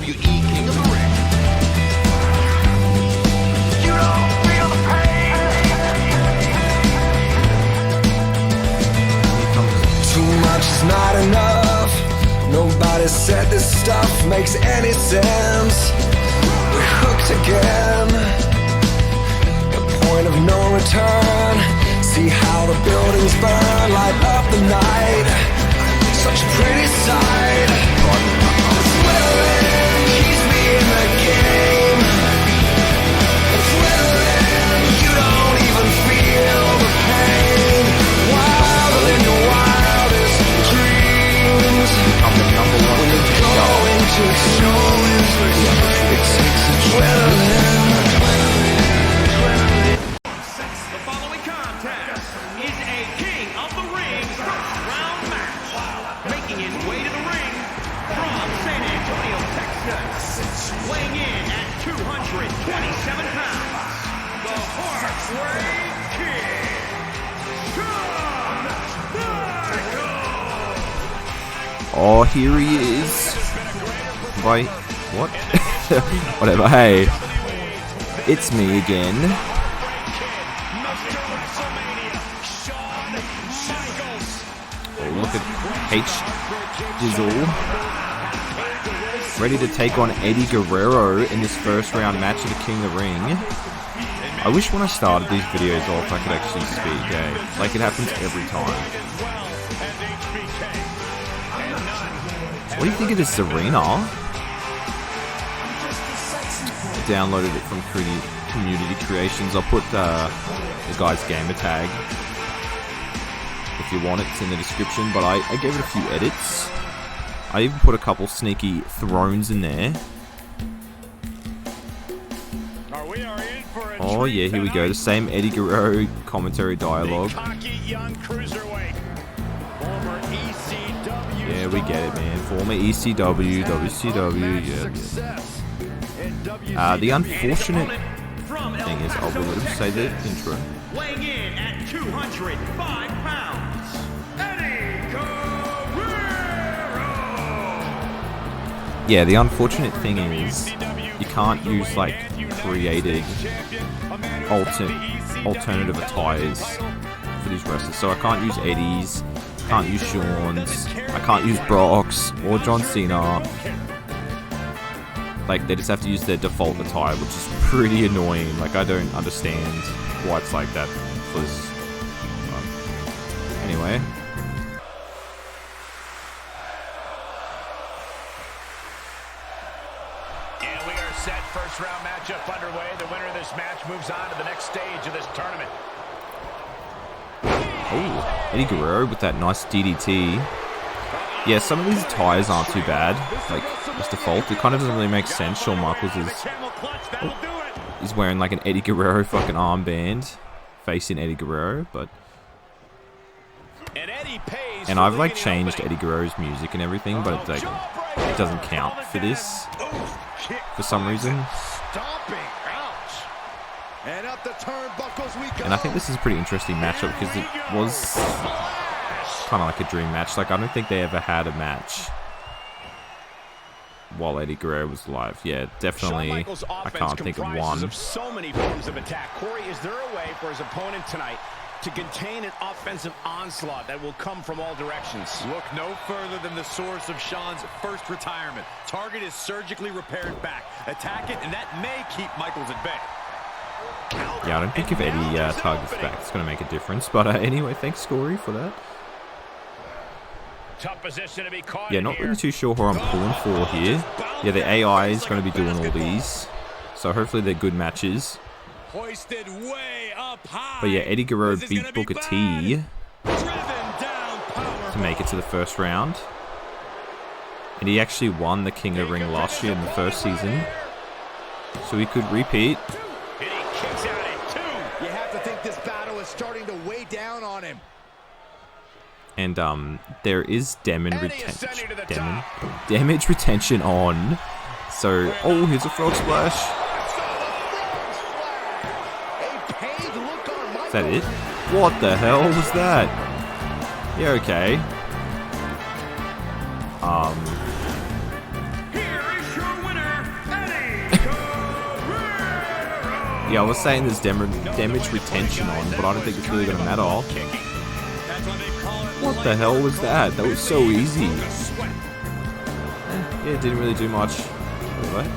WWE King of the Ring. You don't feel the pain. Too much is not enough. Nobody said this stuff makes any sense. We're hooked again. The point of no return. See how the buildings burn, light up the night. Such a pretty sight. Adrenaline keeps me in the game. Adrenaline, you don't even feel the pain. Wild in your wildest dreams. When you go into extremes, it takes adrenaline. The following contest is a King of the Ring first round match. Making his way to the ring from San Antonio, Texas. Weighing in at 227 pounds. The Heartbreak Kid. Shawn Michaels. Oh, here he is. Wait, what? Whatever, hey. It's me again. Oh, look at H Dizzle. Ready to take on Eddie Guerrero in this first round match of the King of the Ring. I wish when I started these videos off I could actually speak, eh? Like it happens every time. What do you think of this arena? Downloaded it from Community Creations. I'll put the guy's gamer tag if you want it. It's in the description, but I gave it a few edits. I even put a couple sneaky thrones in there. Oh yeah, here we go. The same Eddie Guerrero commentary dialogue. Yeah, we get it, man. Former ECW, WCW, yeah. The unfortunate thing is, I will let him say the intro. Weighing in at 205 pounds, Eddie Guerrero. Yeah, the unfortunate thing is, you can't use like created alternative attires for these wrestlers. So I can't use Eddie's, can't use Shawn's, I can't use Brock's or John Cena. Like, they just have to use their default attire, which is pretty annoying. Like, I don't understand why it's like that. Because, anyway. And we are set. First round matchup underway. The winner of this match moves on to the next stage of this tournament. Oh, Eddie Guerrero with that nice DDT. Yeah, some of these attires aren't too bad. Like, as default, it kind of doesn't really make sense. Shawn Michaels is wearing like an Eddie Guerrero fucking armband, facing Eddie Guerrero, but... And I've like changed Eddie Guerrero's music and everything, but it's like, it doesn't count for this, for some reason. And I think this is a pretty interesting matchup because it was kind of like a dream match. Like, I don't think they ever had a match while Eddie Guerrero was alive. Yeah, definitely. I can't think of one. So many forms of attack. Corey, is there a way for his opponent tonight to contain an offensive onslaught that will come from all directions? Look no further than the source of Shawn's first retirement. Target is surgically repaired back. Attack it, and that may keep Michaels at bay. Yeah, I don't think if Eddie targets back, it's going to make a difference. But anyway, thanks, Corey, for that. Tough position to be caught. Yeah, not really too sure who I'm pulling for here. Yeah, the AI is going to be doing all these. So hopefully they're good matches. Hoisted way up high. But yeah, Eddie Guerrero beat Booker T to make it to the first round. And he actually won the King of the Ring last year in the first season. So he could repeat. You have to think this battle is starting to weigh down on him. And there is damage retention on. So, oh, here's a frog splash. Is that it? What the hell was that? Yeah, okay. Here is your winner, Yeah, I was saying there's damage retention on, but I don't think it's really going to matter. What the hell was that? That was so easy. Yeah, it didn't really do much.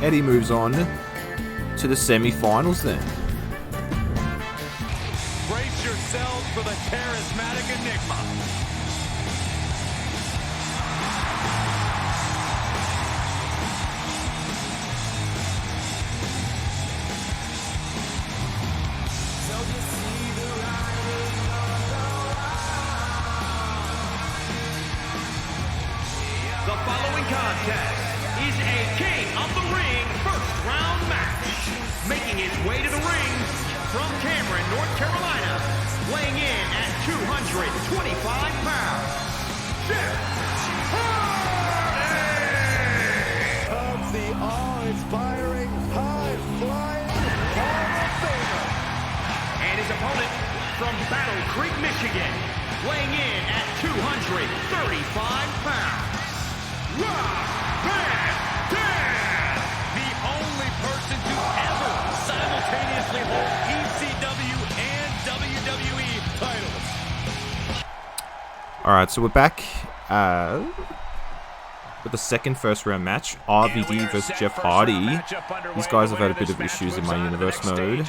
Eddie moves on to the semi-finals then. Brace yourselves for the charismatic enigma. The following contest is a King of the Ring first round match. Making his way to the ring from Cameron, North Carolina, weighing in at 225 pounds, Jeff Hardy! Comes the awe-inspiring, high-flying Hall of Famer. And his opponent from Battle Creek, Michigan, weighing in at 235 pounds, Rob Van Dam! The only person to ever simultaneously hold ECW and WWE titles. Alright, so we're back with the second first round match. RVD versus Jeff Hardy. These guys have had a bit of issues in my universe mode.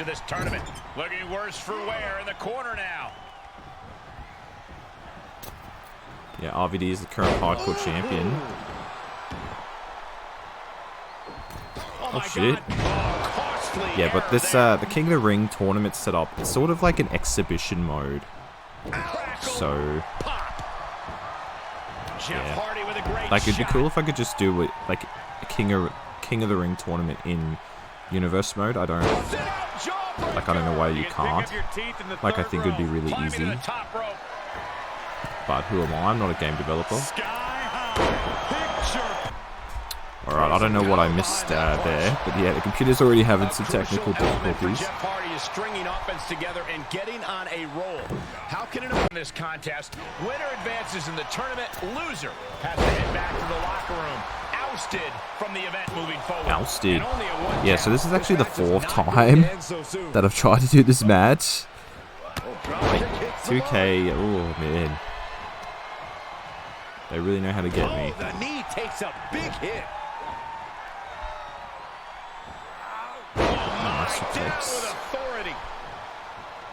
Looking worse for wear in the corner now. Yeah, RVD is the current hardcore champion. Oh shit. Yeah, but this the King of the Ring tournament setup, it's sort of like an exhibition mode. So yeah. Like it'd be cool if I could just do it like a King of the Ring tournament in universe mode. I don't know why you can't. Like I think it'd be really easy. But who am I? I'm not a game developer. Alright, I don't know what I missed there, but yeah, the computer's already having some technical difficulties. Jeff Hardy is stringing offense together and getting on a roll. How can it win this contest? Winner advances in the tournament. Loser has to head back to the locker room. Ousted from the event moving forward. Ousted. Yeah, so this is actually the fourth time that I've tried to do this match. Like, 2K, oh man. They really know how to get me. The knee takes a big hit. Nice With authority.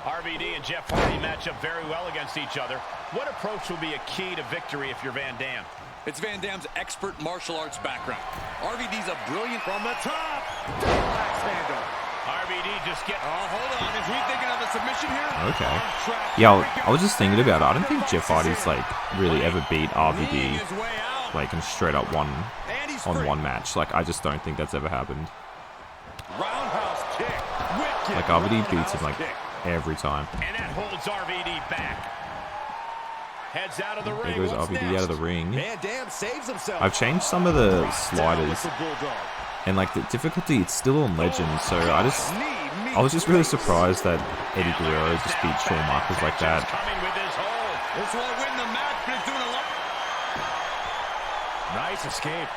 RVD and Jeff Hardy match up very well against each other. What approach will be a key to victory if you're Van Dam? It's Van Dam's expert martial arts background. RVD's a brilliant From the top, axe handle. RVD just get... Oh, hold on. Is he thinking of a submission here? Okay. Yeah, I was just thinking about it. I don't think Jeff Hardy's like really ever beat RVD like in straight up one match. Like I just don't think that's ever happened. Roundhouse kick. Wicked Like RVD beats him roundhouse like kick. every time. And that holds RVD back. Heads out of the ring. There goes What's RVD next? out of the ring. Van Dam saves himself. I've changed some of the sliders, With the bulldog. and like the difficulty, it's still on legend. So I was just really surprised that Eddie Guerrero just beat Shawn Michaels like that. Coming with his hold. This won't win the match, but it's doing a lot. Nice escape.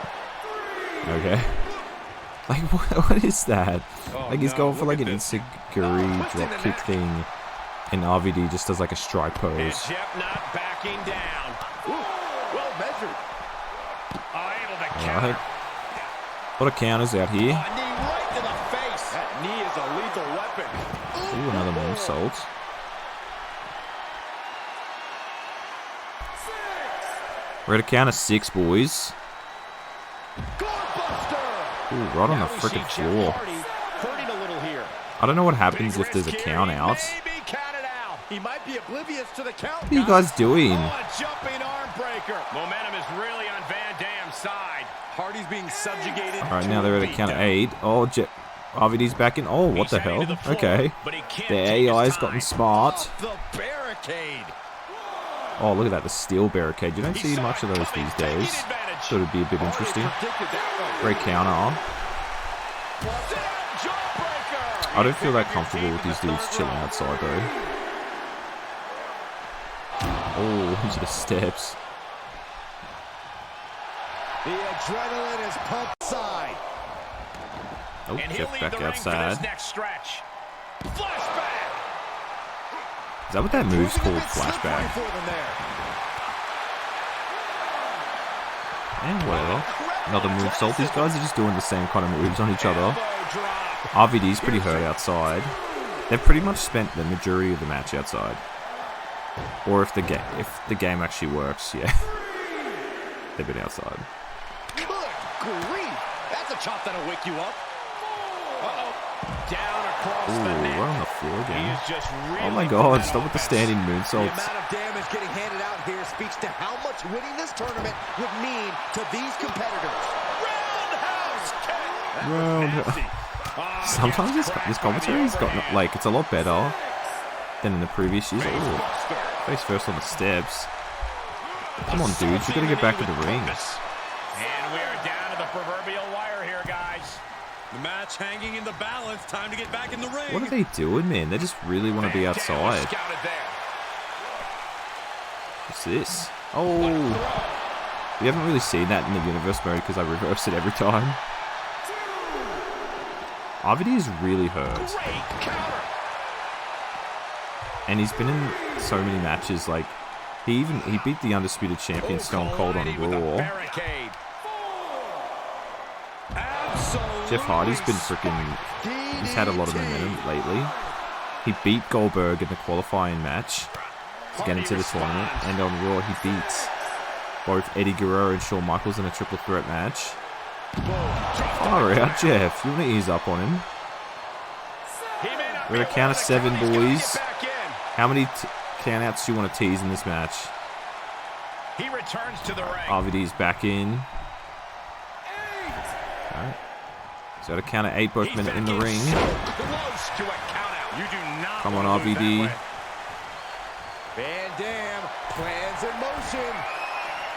Okay. Like what is that? Like he's going for like an insecurity drop kick thing, and RVD just does like a strike And pose. Jeff not backing down. Ooh, well measured. Able to counter. Alright. A lot of counters out here. A knee right to the face. That knee is a lethal weapon. Ooh, another moonsault. We're at a count of 6, boys. Ooh, right on the frickin' floor. Hurting a little here. I don't know what happens if there's a count out. Maybe counted out. He might be oblivious to the count. What are you guys doing? Oh, a jumping arm breaker. Momentum is really on Van Dam's side. Hardy's being subjugated. Alright, now they're at a count of 8. Oh, RVD's back in. Oh, what the hell? Okay. The AI's gotten smart. The barricade. Oh, look at that. The steel barricade. You don't see much of those these days. Thought it'd be a bit interesting. Great counter. I don't feel that comfortable with these dudes chilling outside, though. Oh, into the steps. The adrenaline is pumped side. Oh, Jeff back outside. Next stretch. Flashback. Is that what that move's called? Flashback. And whatever. Another movesault. These guys are just doing the same kind of moves on each other. RVD's pretty hurt outside. They've pretty much spent the majority of the match outside. Or if the game actually works, yeah. They've been outside. Good grief. That's a chop that'll wake you up. Uh-oh. Down across the Ooh, neck. we're on the floor He again. is just really Oh my god, stop with the standing The moonsaults. amount of damage getting handed out here speaks to how much winning this tournament would mean to these competitors. roundhouse kick. Sometimes this commentary's got, like, it's a lot better than in the previous years. Ooh, face first on the steps. Come on, dudes, you gotta get back in the ring. And we are down to the proverbial wire here, guys. The match hanging in the balance. Time to get back in the ring. What are they doing, man? They just really want to be outside. Scouted there. What's this? Oh, we haven't really seen that in the universe mode because I reverse it every time. RVD is really hurt, Great counter. and he's been in so many matches. Like he beat the undisputed champion Stone Cold on Raw. Barricade. Jeff Hardy's been freaking. He's had a lot of momentum lately. He beat Goldberg in the qualifying match to get into the tournament, and on Raw he beats both Eddie Guerrero and Shawn Michaels in a triple threat match. Far out, Jeff. You want to ease up on him? We're at a count of 7, boys. How many countouts do you want to tease in this match? He returns to the ring. RVD's back in. Alright. So at a count of 8, both men in the ring. Close to a countout. You do not Come on, wanna lose that RVD. way. Van Dam, plans in motion.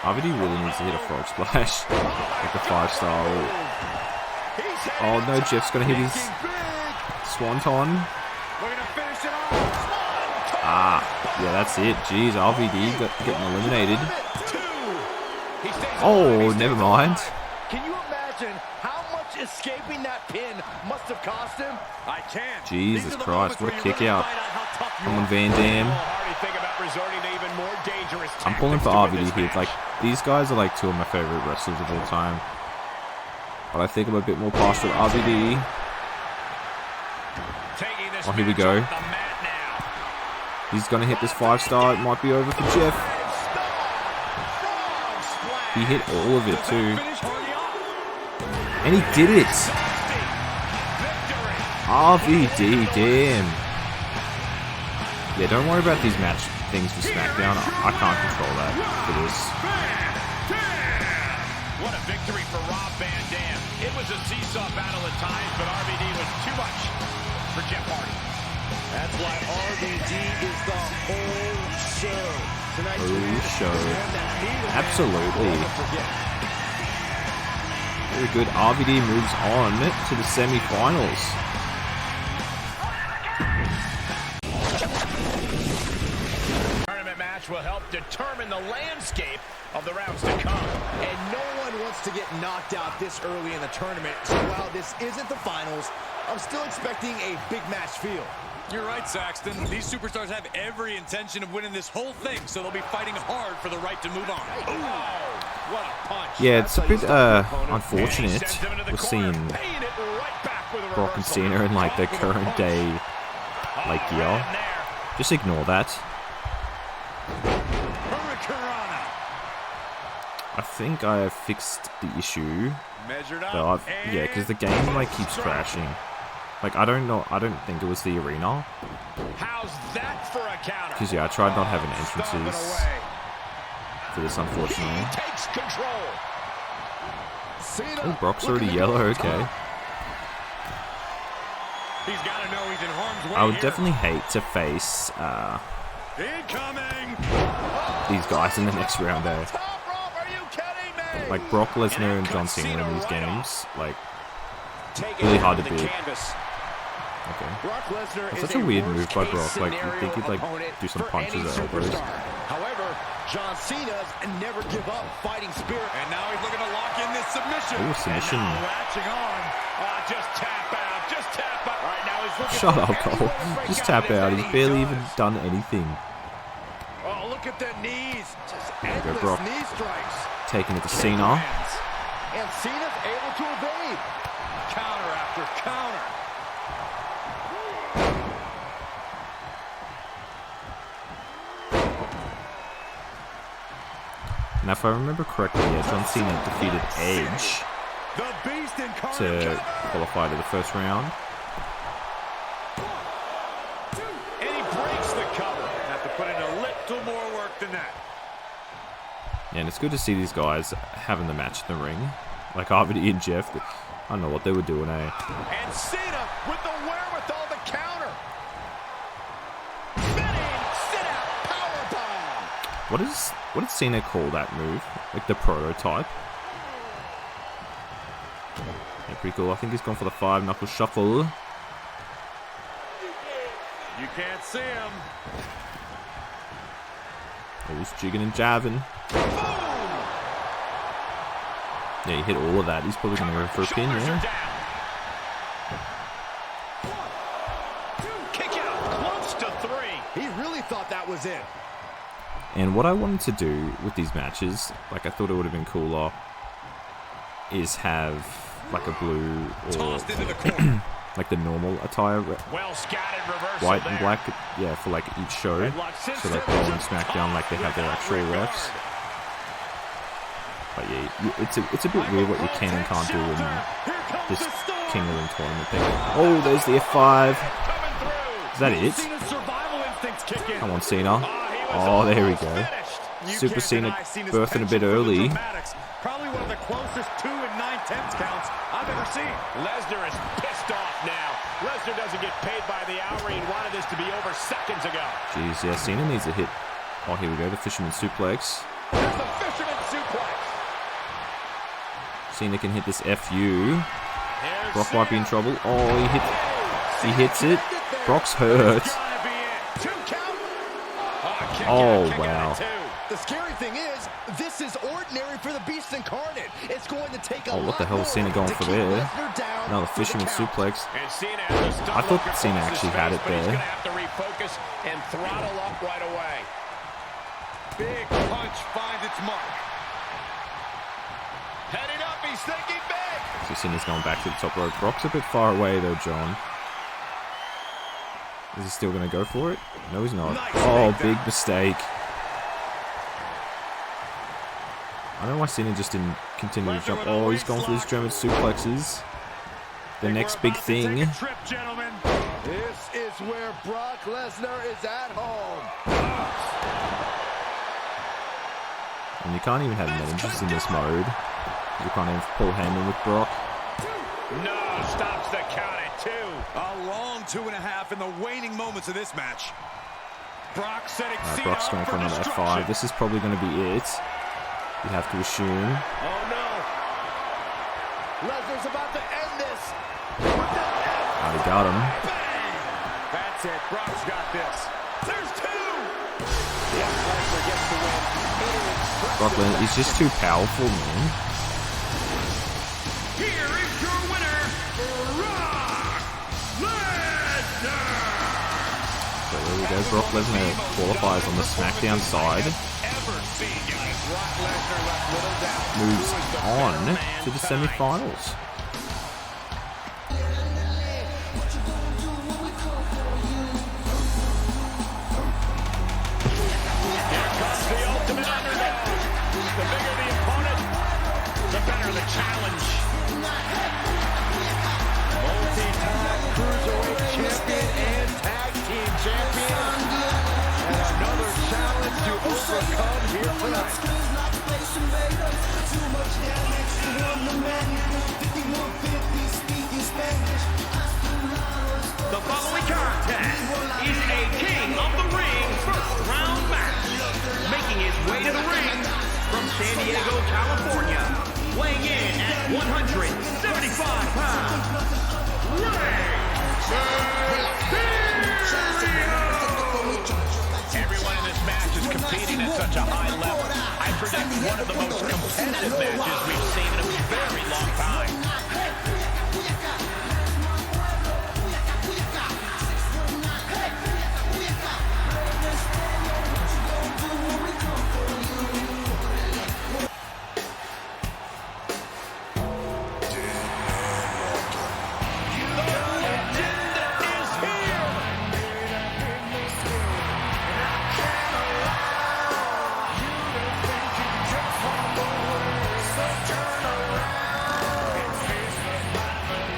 RVD really needs to hit a frog splash. Like a 5-star. Oh no, Jeff's gonna hit his swanton. We're gonna finish it off. Ah, yeah, that's it. Jeez, RVD getting eliminated. He stays alive. Oh, never mind. Can you imagine how much escaping that pin must have cost him? I can't. Jesus Christ, what a kick out. Come on, Van Dam. Already think about resorting to even more dangerous I'm pulling for tactics to win RVD this here. match. Like, these guys are like 2 of my favorite wrestlers of all time. But I think I'm a bit more partial to RVD. Taking this Oh, here we match go. off the mat now. He's gonna hit this 5-star. It might be over for Jeff. He hit all of it too. And he did it! RVD, damn. Yeah, don't worry about these match things for SmackDown. I can't control that for this. What a victory for Rob Van Dam. It was a seesaw battle at times, but RVD was too much for Jeff Hardy. That's why RVD is the whole show. Tonight's Whole match show. is one that neither Absolutely. man will forget. Very good. RVD moves on to the semi-finals. Tournament match will help determine the landscape of the rounds to come. And no one wants to get knocked out this early in the tournament. So while this isn't the finals, I'm still expecting a big match feel. You're right, Saxton. These superstars have every intention of winning this whole thing, so they'll be fighting hard for the right to move on. What a punch. Yeah, it's a bit unfortunate. We're seeing Paying it right back with a Brock and reversal. Cena in like their current day like Right in gear. there. Just ignore that. Hurricanrana. I think I have fixed the issue. Measured Though up. yeah, because the game like keeps crashing. Like I don't know. I don't think it was the arena. How's that for a counter? Because yeah, I tried not having Stomping entrances away. for this, unfortunately. He takes control. Oh, Brock's already yellow. Okay. He's got to know he's in harm's way I would here. definitely hate to face Incoming. these guys in the next round though. Top rope, are you kidding me? Like Brock Lesnar and John Cena in these games, like Taking really it hard to to the beat. canvas. Okay. Brock Lesnar That's is such a weird move by worst-case Brock. Like, you'd scenario think he'd, like, opponent do some for punches any or elbows. superstar. However, John Cena's never give up fighting spirit. And now he's looking to lock in this submission. Oh, submission. And now latching on. Just tap out. Just tap out. All right, now he's looking Shut for up, Cole. Just tap out. He's barely even done anything. Oh, look at the knees. Just There you go, endless Brock. knee strikes. Taking it to Cena. And Cena's able to evade. Counter after counter. Now, if I remember correctly, John Cena defeated Edge The Beast to qualify to the first round. And he breaks the cover. Have to put in a little more work than that. Yeah, and it's good to see these guys having the match in the ring. Like RVD and Jeff. I don't know what they were doing, eh? And Cena with the wherewithal to counter. Spinning sit-out powerbomb. What did Cena call that move? Like the prototype? Yeah, pretty cool. I think he's gone for the 5-knuckle shuffle. You can't see him. Oh, he's jigging and jabbing. Yeah, he hit all of that. He's probably going to go for a pin, yeah. Kick out close to 3. He really thought that was it. And what I wanted to do with these matches, like I thought it would have been cooler, is have like a blue or Tossed into the corner. like the normal attire, Well scattered reversal white there. and black, yeah, for like each show. So like Raw and SmackDown, like they have their actual refs. But yeah, it's a bit weird what you can and can't do in this King of the Ring tournament thing. Oh, there's the F5. Coming through. Is that it? Cena's survival instincts kick in. Come on, Cena. He was Oh, there we almost go. finished. You Super can't Cena deny Cena's birthing a bit penchant for the early. dramatics. Probably one of the closest 2 9/10 counts I've ever seen. Lesnar is pissed off now. Lesnar doesn't get paid by the hour. He wanted this to be over seconds ago. Jeez, yeah, Cena needs a hit. Oh, here we go, the Fisherman Suplex. There's the fisherman suplex. Cena can hit this FU. Here's Brock might be in Cena. trouble. Oh, he hits it. Brock's hurt. Gotta be it. 2 count. Kick Oh, out, kick out wow. at 2. The scary thing is, this is ordinary for the Beast Incarnate. It's going to take a Oh, what the lot hell is more Cena going to for keep there? Lesnar down Another for the Fisherman count. Suplex. And Cena has a I thought look Cena across actually his had face, it but he's there. gonna have to refocus and throttle up right away. Big punch finds its mark. Heading up, he's thinking big. So Cena's going back to the top rope. Brock's a bit far away though, John. Is he still going to go for it? No, he's not. Nice Oh, takedown. big mistake. I don't know why Cena just didn't continue to jump. Oh, he's going for his German suplexes. The next big thing. Take a trip, gentlemen. This is where Brock Lesnar is at home. And you can't even have managers in this mode. You can't have Paul Heyman with Brock. No, stops the count at 2. A long 2.5 in the waning moments of this match. Brock setting Cena Brock's up going for another destruction. F5. This is probably going to be it. You have to assume. Oh no. Lesnar's about to end this. Oh, he got him. That's it. Brock's got this. There's 2. Lesnar gets the win. Brock Lesnar, he's just too powerful, man. Here is your winner, Brock Lesnar! So there we go. Brock Lesnar qualifies on the SmackDown side. Ever seen, guys. Brock Lesnar left little doubt. Moves Who is the on better man to the tonight? semifinals. The ultimate underdog. The bigger the opponent, the better the challenge. Multi-time cruiserweight champion and tag team champion. And another challenge to overcome here tonight. The following contest is a King of the Ring first round match. Making his way to the ring from San Diego, California, weighing in at 175 pounds, Rey Mysterio! Everyone in this match is competing at one of the most competitive matches we've seen in a very long time.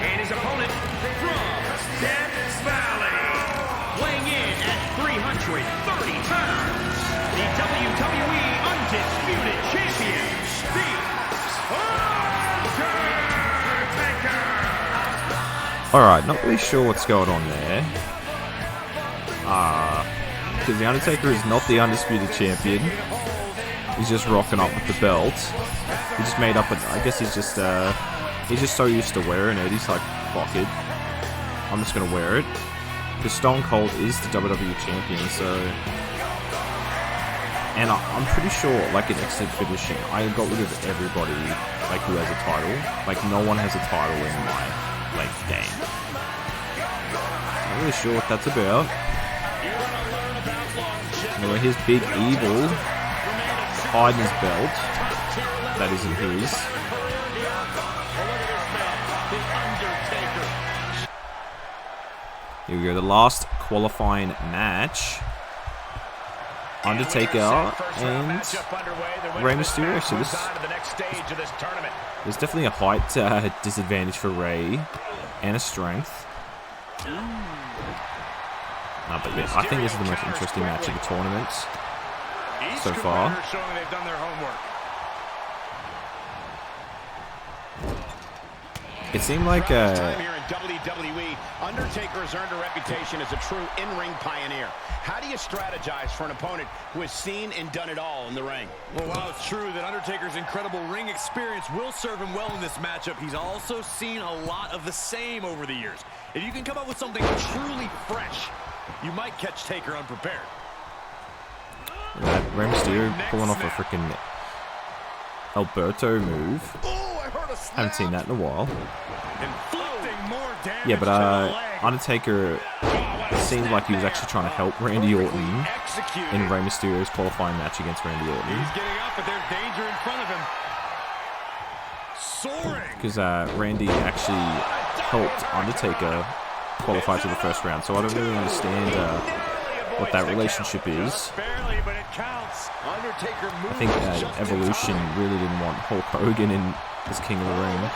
And his opponent from Death Valley, weighing in at 330 pounds, the WWE Undisputed Champion, The Undertaker! Alright, not really sure what's going on there. Because the Undertaker is not the Undisputed Champion. He's just rocking up with the belt. He just made up I guess he's just so used to wearing it, he's like, fuck it. I'm just gonna wear it. Because Stone Cold is the WWE Champion, so... And I'm pretty sure, like in Exit Finishing, I got rid of everybody, like, who has a title. Like, no one has a title in my, like, game. Not really sure what that's about. Anyway, here's Big Evil hiding his belt. That isn't his. Here we go, the last qualifying match. Undertaker and Rey Mysterio. So there's definitely a height disadvantage for Rey and a strength. But yeah, I think this is the most interesting match of the tournament so far. It seemed like time here in WWE, Undertaker has earned a reputation as a true in-ring pioneer. How do you strategize for an opponent who has seen and done it all in the ring? Well, while it's true that Undertaker's incredible ring experience will serve him well in this matchup, he's also seen a lot of the same over the years. If you can come up with something truly fresh, you might catch Taker unprepared. Rey Mysterio pulling off a freaking Alberto move. Haven't seen that in a while. Yeah, but Undertaker seemed like he was actually trying to help Randy Orton in Rey Mysterio's qualifying match against Randy Orton. He's getting up, but there's danger in front of him. Soaring. Because Randy actually helped Undertaker qualify to the first round, so I don't really understand what that relationship is. I think Evolution really didn't want Hulk Hogan in as King of the Ring.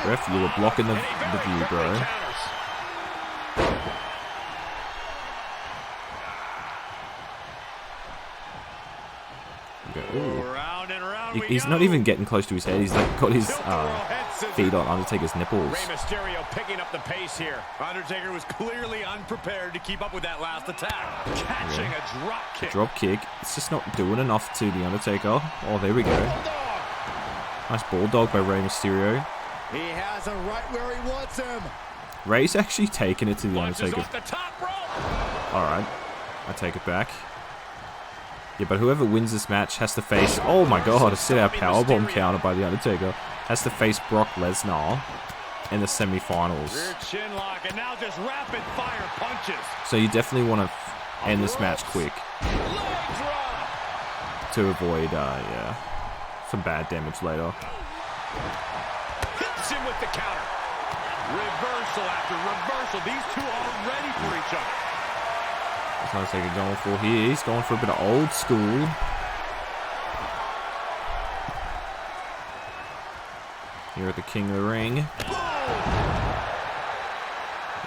Ref, you were blocking the view, bro. Okay. He's not even getting close to his head. He's like got his feet on Undertaker's nipples. Rey Mysterio picking up the pace here. Undertaker was clearly unprepared to keep up with that last attack. Catching a drop kick. Drop kick. It's just not doing enough to the Undertaker. Oh, there we go. Nice bulldog by Rey Mysterio. He has him right where he wants him. Rey's actually taking it to the Undertaker. Alright, I take it back. Yeah, but whoever wins this match has to face... Oh my god, a sit-out powerbomb counter by the Undertaker. Has to face Brock Lesnar in the semi-finals. And now just rapid fire punches. So you definitely want to end this match quick to avoid some bad damage later. Hits him with the counter. Reversal after reversal. These two are ready for each other. That's what Undertaker going for here. He's going for a bit of old school. Here at the King of the Ring.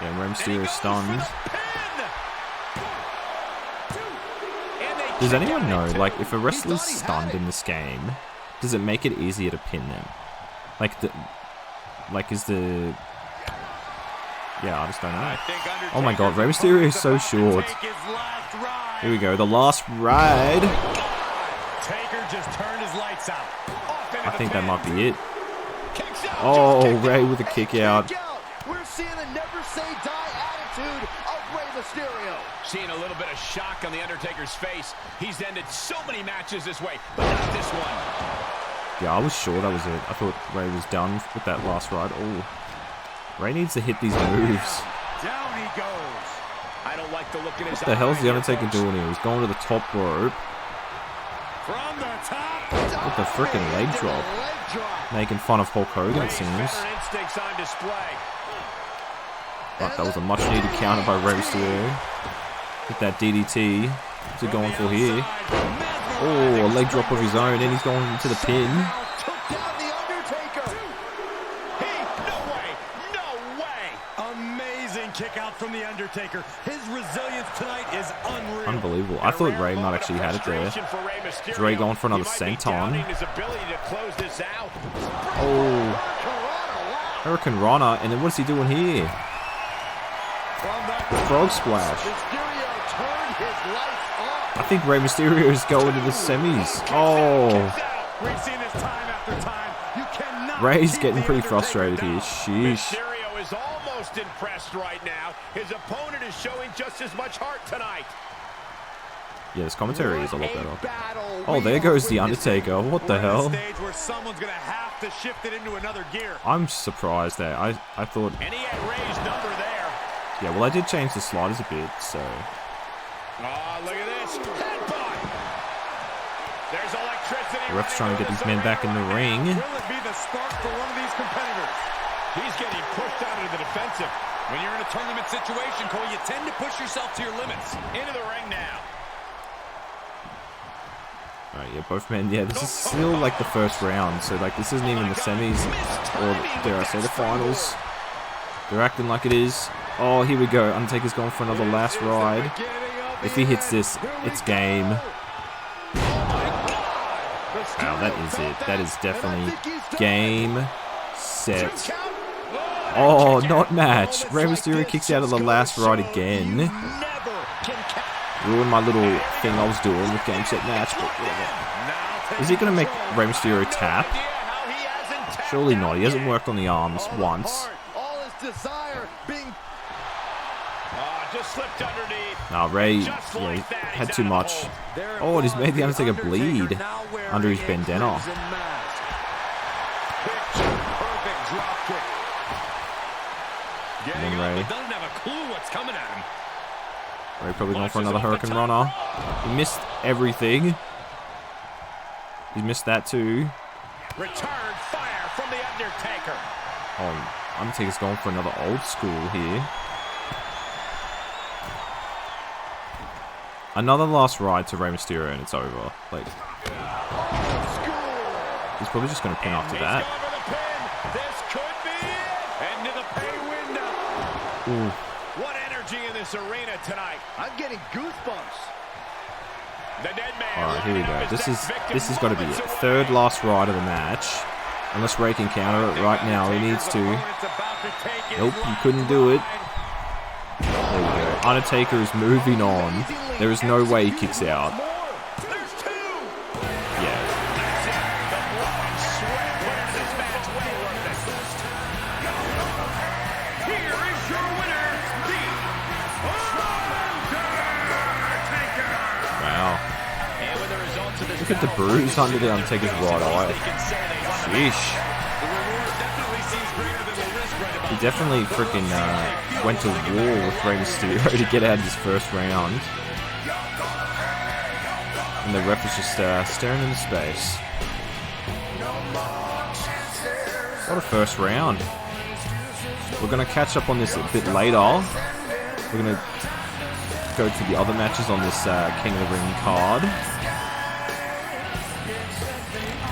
Yeah, Rey Mysterio stunned. Does anyone know, like, if a wrestler's stunned in this game, does it make it easier to pin them? Is the... Yeah, I just don't know. Oh my god, Rey Mysterio is so short. Here we go, the last ride. Taker just turned his lights out. I think that might be it. Oh, Rey with a kick out. We're seeing a never say die attitude of Rey Mysterio. Seeing a little bit of shock on The Undertaker's face. He's ended so many matches this way, but not this one. Yeah, I was sure that was it. I thought Ray was done with that last ride. Oh, Ray needs to hit these moves. Down he goes. I don't like the look in his eyes. What the hell's The Undertaker doing here? He's going to the top rope. From the top. With the freaking leg drop. Making fun of Hulk Hogan, it seems. Instincts on display. But that was a much needed counter by Rey Mysterio. Hit that DDT. What's he going for here? Oh, a leg drop of his own, and he's going into the pin. Took down The Undertaker. No way. No way. Amazing kick out from The Undertaker. His resilience tonight is unreal. Unbelievable. I thought Ray might actually had it there. Is Ray going for another senton? Oh. Hurricane Rana, and then what's he doing here? The frog splash. I think Rey Mysterio is going to the semis. Oh. We've seen this time after time. You cannot. Ray's getting pretty frustrated here. Sheesh. Mysterio is almost impressed right now. His opponent is showing just as much heart tonight. Yeah, this commentary is a lot better. Oh, there goes The Undertaker. What the hell? Where someone's gonna have to shift it into another gear. I'm surprised there. I thought... And he had Ray's number there. Yeah, well, I did change the sliders a bit, so... Oh, look at this. Headbutt. There's electricity. The ref's trying to get these men back in the ring. Will it be the spark for one of these competitors? He's getting pushed out into the defensive. When you're in a tournament situation, Cole, you tend to push yourself to your limits. Into the ring now. Alright, yeah, both men, yeah, this is still like the first round, so like this isn't even the semis, or dare I say the finals. They're acting like it is. Oh, here we go, Undertaker's going for another last ride. If he hits this, it's game. Wow, that is it. That is definitely game, set. Oh, not match. Rey Mysterio kicks out of the last ride again. Ruined my little thing I was doing with game, set, match, but whatever. Is he going to make Rey Mysterio tap? Surely not. He hasn't worked on the arms once. All his desire being Just slipped underneath. Nah, Ray, yeah, he had too much. Oh, and he's made The Undertaker bleed under his bandana. And then Ray. Doesn't have a clue what's coming at him. Ray probably going for another Hurricane Runner. He missed everything. He missed that too. Return fire from The Undertaker. Oh, Undertaker's going for another old school here. Another last ride to Rey Mysterio and it's over. Like, he's probably just going to pin after that. This could be it. Into the pay window. Ooh. What energy in this arena tonight. I'm getting goosebumps. The dead man. Alright, here we go. This is got to be it. Third last ride of the match. Unless Ray can counter it right now. He needs to. Nope, he couldn't do it. There we go. Undertaker is moving on. There is no way he kicks out. Yeah. Here is your winner, The Undertaker. Wow. Look at the bruise under the Undertaker's right eye. Sheesh. He definitely freaking went to war with Rey Mysterio to get out of his first round. And the ref is just staring into space. What a first round. We're going to catch up on this a bit later. We're going to go to the other matches on this King of the Ring card.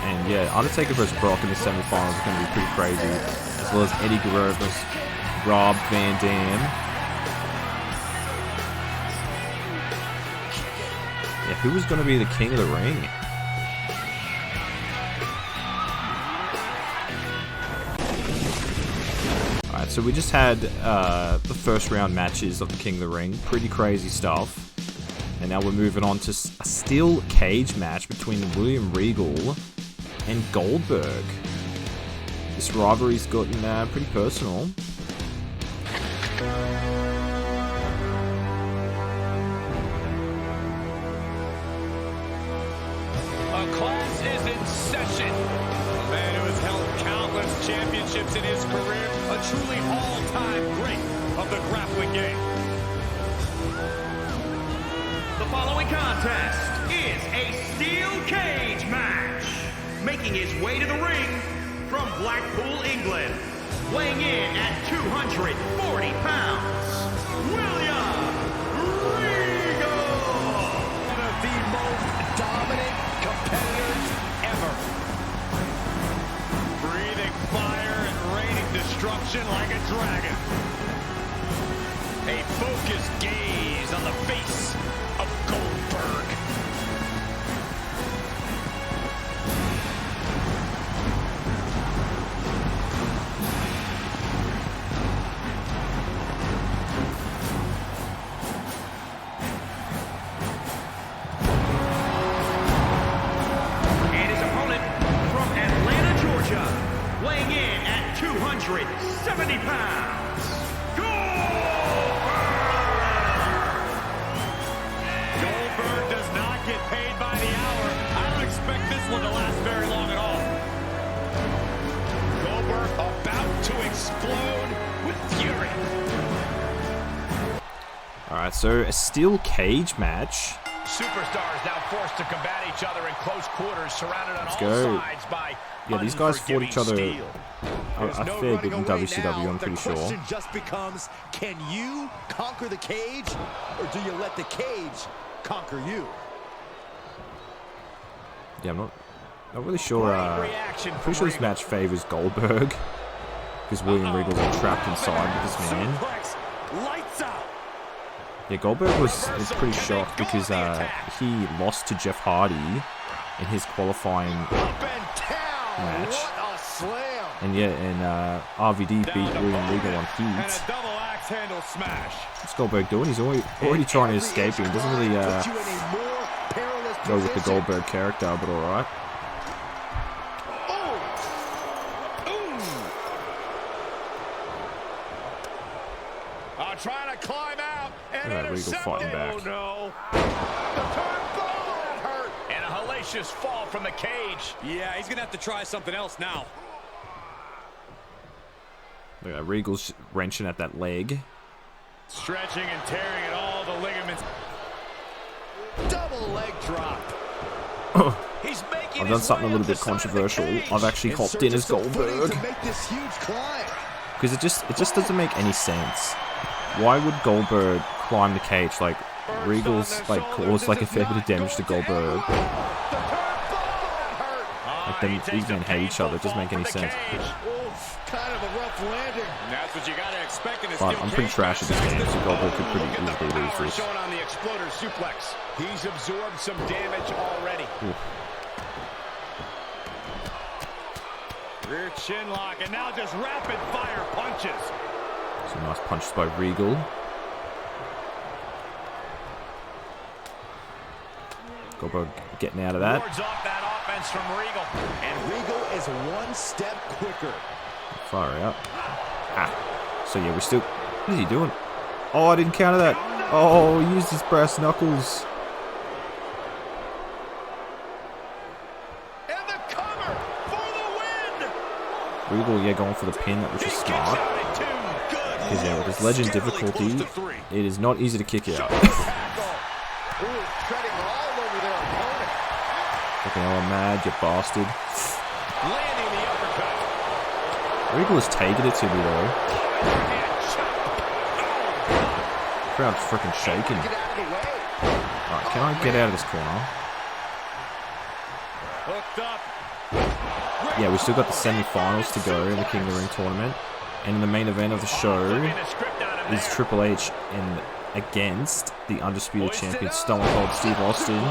And yeah, Undertaker vs. Brock in the semifinals is going to be pretty crazy. As well as Eddie Guerrero vs. Rob Van Dam. Yeah, who was going to be the King of the Ring? Alright, so we just had the first round matches of the King of the Ring. Pretty crazy stuff. And now we're moving on to a steel cage match between William Regal and Goldberg. This rivalry's gotten pretty personal. championships in his career. A truly all-time great of the grappling game. The following contest is a steel cage match. Making his way to the ring from Blackpool, England, weighing in at 240 pounds, William Regal. One of the most dominant competitors ever. Breathing fire and raining destruction like a dragon. A focused gaze on the face of Goldberg. And his opponent from Atlanta, Georgia, weighing in at 270 pounds, Goldberg does not get paid by the hour. I don't expect this one to last very long at all. Goldberg about to explode with fury. Alright, so a steel cage match. Superstars now forced to combat each other in close quarters, surrounded on all go. sides by Yeah, these guys fought each other steel. a fair bit in WCW, I'm pretty sure. The question just becomes, can you conquer the cage, or do you let the cage conquer you? Yeah, I'm not really sure. I'm pretty sure this match favors Goldberg because William Regal's trapped inside with this man. Suplex, lights out. Yeah, Goldberg was pretty shocked because he lost to Jeff Hardy in his qualifying Up and down. match. What a slam. And yeah, and RVD beat William Regal on And heat. a double axe handle smash. What's Goldberg doing? He's already trying to escape. He doesn't really Put you in a more perilous go with the position. Goldberg character, but alright. Trying to climb out and Look at Regal intercept fighting it. back. Oh no. The turnbuckle, that hurt. And a hellacious fall from the cage. Yeah, he's going to have to try something else now. Look at that, Regal's wrenching at that leg. Stretching and tearing at all the ligaments. Double leg drop. He's making I've done his something a way little up bit the side of the controversial. cage. I've actually In hopped search in of as some footing Goldberg to make this huge climb. because it just doesn't make any sense. Why would Goldberg climb the cage? Like Regal's like caused like a fair bit of damage to Goldberg. Like them, these men hate each other. It doesn't make any sense. Oof, kind of a rough landing. And that's what you got to expect in a But steel I'm pretty cage trash at this match. game, so Goldberg could pretty Look at the easily lose power this. shown on the exploder suplex. He's absorbed some damage already. Oof. Rear chin lock, and now just rapid fire punches. Some nice punches by Regal. Goldberg getting out of that. Wards off that offense from Regal. And Regal is one step quicker. Far out. Ah. So yeah, we're still. What is he doing? Oh, I didn't counter that. Oh, he used his brass knuckles. And the cover for the win. Regal, yeah, going for the pin, which is smart. Because yeah, with his legend difficulty, it is not easy to kick out. Ooh, treading all over their opponent. Fucking hell, I'm mad, you bastard. Landing the uppercut. Regal is taking it to me though. Crowd's freaking shaking. Get out of the way. Alright, can I get out of this corner? Hooked up. Yeah, we still got the semi-finals to go in the King of the Ring tournament. And in the main event of the show is Triple H against the undisputed champion Stone Cold Steve Austin.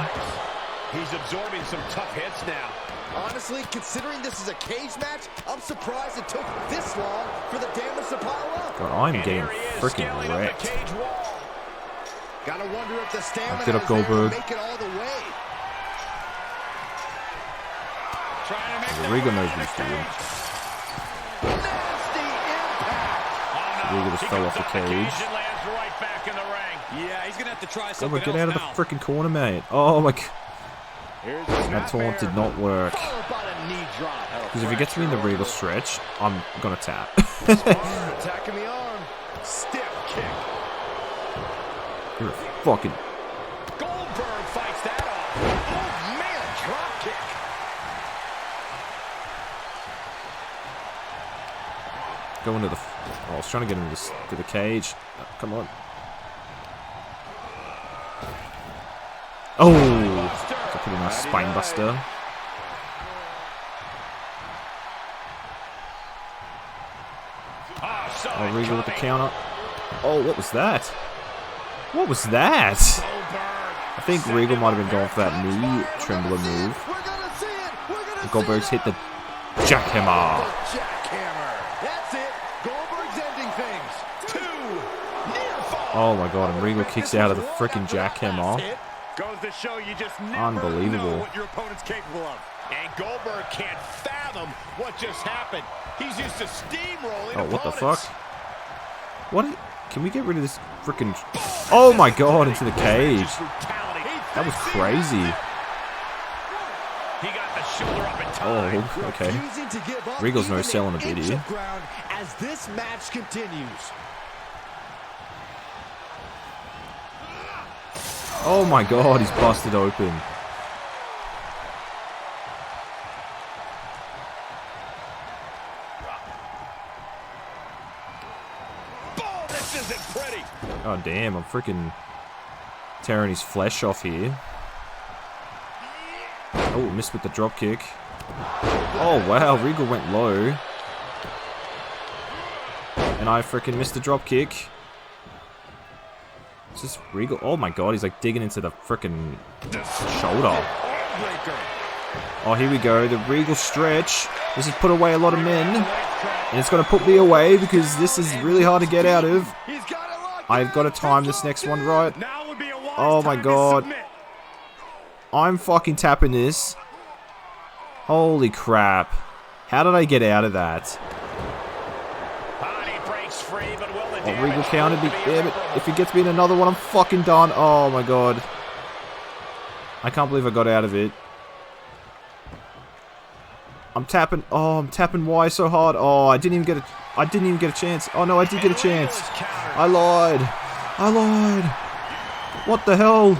He's absorbing some tough hits now. Honestly, considering this is a cage match, I'm surprised it took this long for the damage to pile up. God, I'm And getting here he is, freaking scaling up the wrecked. cage wall. Gotta wonder if the stamina Get up, is there to Goldberg. make it all the way. Trying to make Regal knows what he's doing. Nasty impact. Regal just fell off the cage. And lands right back in the ring. Yeah, he's going to have to try something Goldberg, get out of the else now. freaking corner, mate. Oh my god. Here's That taunt did not work. Followed by the knee drop. Because if he gets me in the Regal stretch, I'm gonna tap. Attacking the arm. Stiff kick. You're a fucking... Goldberg fights that off. Oh, man, drop kick. Go into the... Oh, I was trying to get him to the cage. Oh, come on. Oh! That's a pretty nice spine buster. Oh, Regal with the counter. Oh, what was that? What was that? I think Regal might have been going for that knee trembler move. And Goldberg's hit the jackhammer. That's it. Goldberg's ending things. 2 near fall. Oh my god, and Regal kicks out of the freaking jackhammer. Goes to show you just never Unbelievable. know what your opponent's capable of. And Goldberg can't fathom what just happened. He's used to steamrolling Oh, what the opponents. fuck? What? Can we get rid of this freaking... Oh my god, into the cage. That was crazy. He got the shoulder up in time. Oh, okay. Refusing to give up Regal's no even selling a an bit inch here. of ground as this match continues. Oh my god, he's busted open. Oh, this isn't pretty. Oh damn, I'm freaking tearing his flesh off here. Oh, missed with the drop kick. Oh wow, Regal went low. And I freaking missed the drop kick. It's just Regal. Oh my god, he's like digging into the freaking shoulder. Oh, here we go. The Regal stretch. This has put away a lot of men. And it's going to put me away because this is really hard to get out of. I've got to time this next one right. Oh my god. I'm fucking tapping this. Holy crap. How did I get out of that? Oh, Regal countered me. Damn it. If he gets me in another one, I'm fucking done. Oh my god. I can't believe I got out of it. I'm tapping. Oh, I'm tapping Y so hard. Oh, I didn't even get a chance. Oh no, I did get a chance. I lied. I lied. What the hell?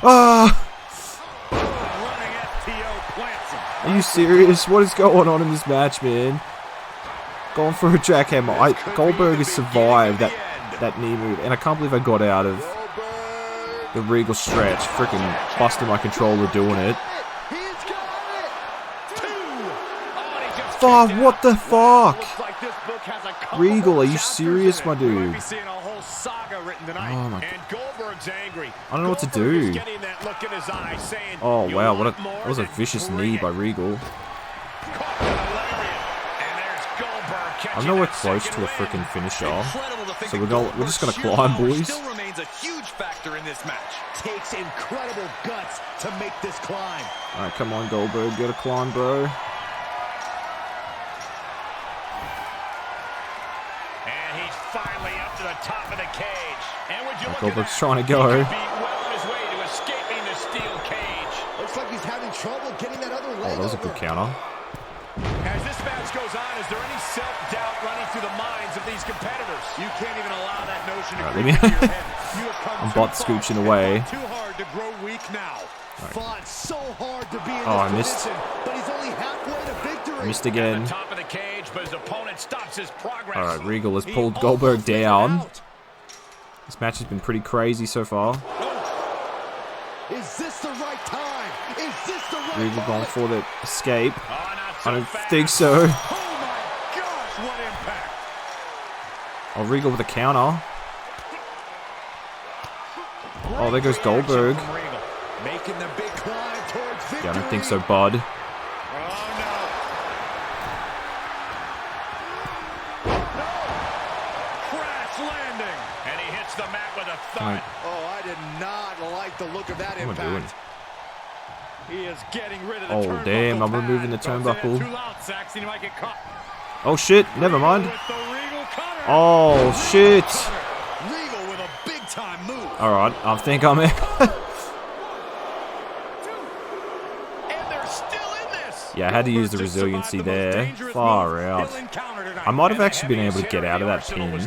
Ah! Are you serious? What is going on in this match, man? Going for a jackhammer. Goldberg has survived that knee move, and I can't believe I got out of the Regal stretch. Freaking busting my controller doing it. Fuck, what the fuck? Regal, are you serious, my dude? Oh my god. I don't know what to do. Oh wow, that was a vicious knee by Regal. I'm nowhere close to a freaking finish off. So we're just gonna climb, boys. Still remains a huge factor in this match. Takes incredible guts to make this climb. Alright, come on, Goldberg, get a climb, bro. And he's finally up to the top of the cage. And would you look Goldberg's at that? trying to go. He could be well on his way to escaping the steel cage. Looks like he's having trouble getting that other Oh, leg that was a over. good counter. As this match goes on, is there any self-doubt running through the minds of these competitors? You can't even allow that notion to Alright, creep let me- into your head. You have come I'm too butt far scooching and away. fought too hard to grow weak now. Fought so hard to be in Oh, I this missed. position, but he's only halfway to victory. Missed At again. the top of the cage, but his opponent stops his progress. Alright, Regal has He pulled Goldberg almost made it down. out. This match has been pretty crazy so far. Is this the right time? Is this the right Regal going moment? for the escape. Oh, not I so don't fast. think so. Oh my gosh, what impact. Oh, Regal with a counter. Oh, there goes Goldberg. From Regal. Making the big climb towards victory. Yeah, I don't think so, bud. Oh no. Crash landing. And he hits the mat with a thud. Oh, I did not like the look of that What am I impact. doing? He is getting rid of the Oh, turnbuckle damn, I'm pad. removing the Don't say that turnbuckle. too loud, Saxon. You might get caught. Oh shit, never mind. With the Regal cutter. Oh shit. Regal with a big time move. Alright, I think I'm in. And they're still in this. Yeah, I had to use the resiliency there. Far out. I might have actually been able to get out of that pin. He's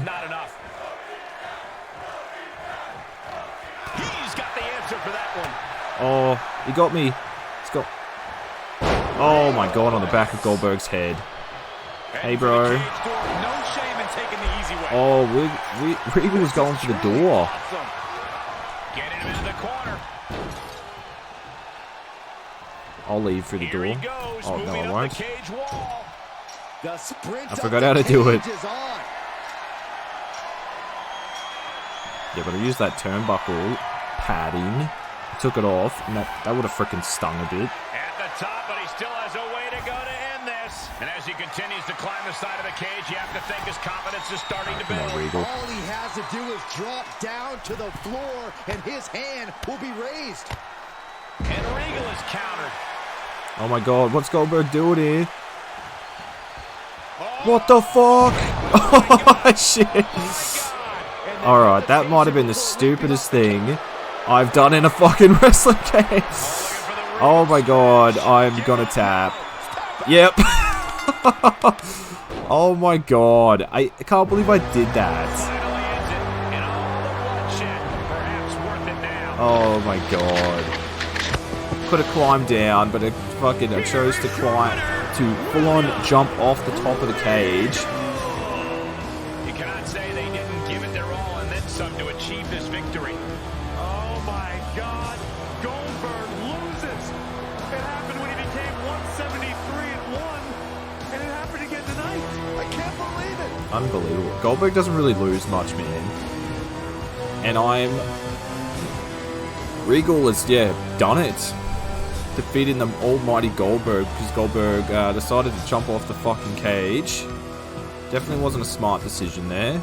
got the answer for that one. Oh, he got me. He's got... Oh my god, on the back of Goldberg's head. Hey, bro. Oh, Regal was going for the door. Get him into the corner. I'll leave through the door. Oh, no, I won't. The sprint I forgot how to do it. is on. Yeah, but I used that turnbuckle padding. Took it off, and that would have freaking stung a bit. At the top, but he still has a way to go to end this. And as he continues to climb the side of the cage, you have to think his confidence is starting to build. All he has to do is drop down to the floor, and his hand will be raised. And Regal is countered. Oh my god, what's Goldberg doing here? What the fuck? Oh shit. Alright, that might have been the stupidest thing I've done in a fucking wrestling game. Oh my god, I'm gonna tap. Yep. Oh my god, I can't believe I did that. Oh my god. Could have climbed down, but I chose to climb, to full on jump off the top of the cage. You cannot say they didn't give it their all and then some to achieve this victory. Oh my God, Goldberg loses. It happened when he became 173-1, and it happened again tonight. I can't believe it. Unbelievable. Goldberg doesn't really lose much, man. And Regal has, done it. Defeating the almighty Goldberg, because Goldberg decided to jump off the fucking cage. Definitely wasn't a smart decision there.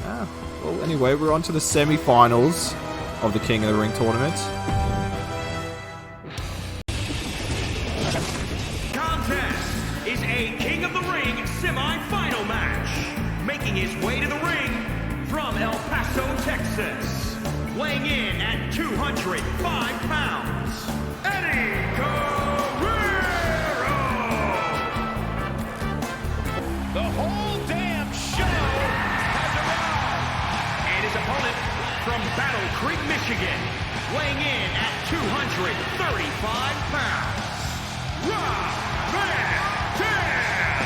Well, anyway, we're on to the semi-finals of the King of the Ring tournament. Contest is a King of the Ring semi-final match. Making his way to the ring from El Paso, Texas. Weighing in at 205 pounds. Eddie Guerrero! The whole damn show has arrived! And his opponent from Battle Creek, Michigan, weighing in at 235 pounds, Rob Van Dam!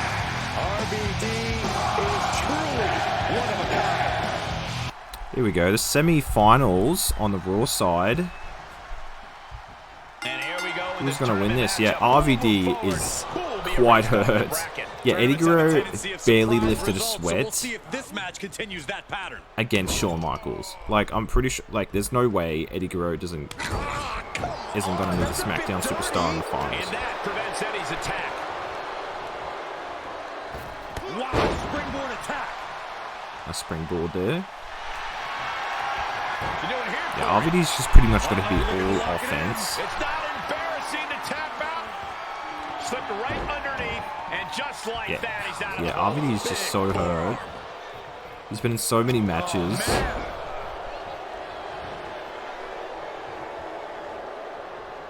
RVD is truly one of a kind. Here we go, the semi-finals on the Raw side. Who's going to win this? Yeah, RVD is quite hurt. Yeah, Eddie Guerrero barely lifted a sweat against Shawn Michaels. Like, I'm pretty sure, like, there's no way Eddie Guerrero isn't going to move the SmackDown Superstar in the finals. And that prevents Eddie's attack. Wow, springboard attack. A springboard there. Yeah, RVD's just pretty much going to be all offense. It's not embarrassing to tap out. Slipped right underneath, and just like that, he's out of the RVD is just so hurt. He's been in so many matches.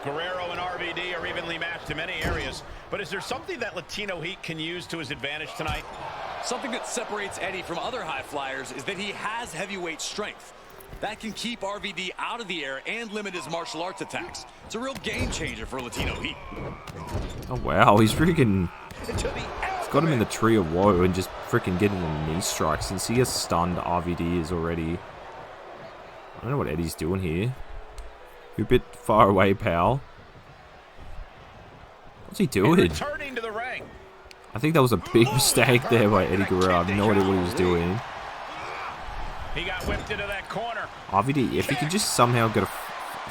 Guerrero and RVD are evenly matched in many areas, but is there something that Latino Heat can use to his advantage tonight? Something that separates Eddie from other high flyers is that he has heavyweight strength. That can keep RVD out of the air and limit his martial arts attacks. It's a real game changer for Latino Heat. Oh wow, he's freaking... He's got him in the tree of woe and just freaking getting the knee strikes. And see how stunned RVD is already. I don't know what Eddie's doing here. You're a bit far away, pal. What's he doing? Returning to the ring. I think that was a big mistake there by Eddie Guerrero. I have no idea what he was doing. He got whipped into that corner. RVD, if he could just somehow get a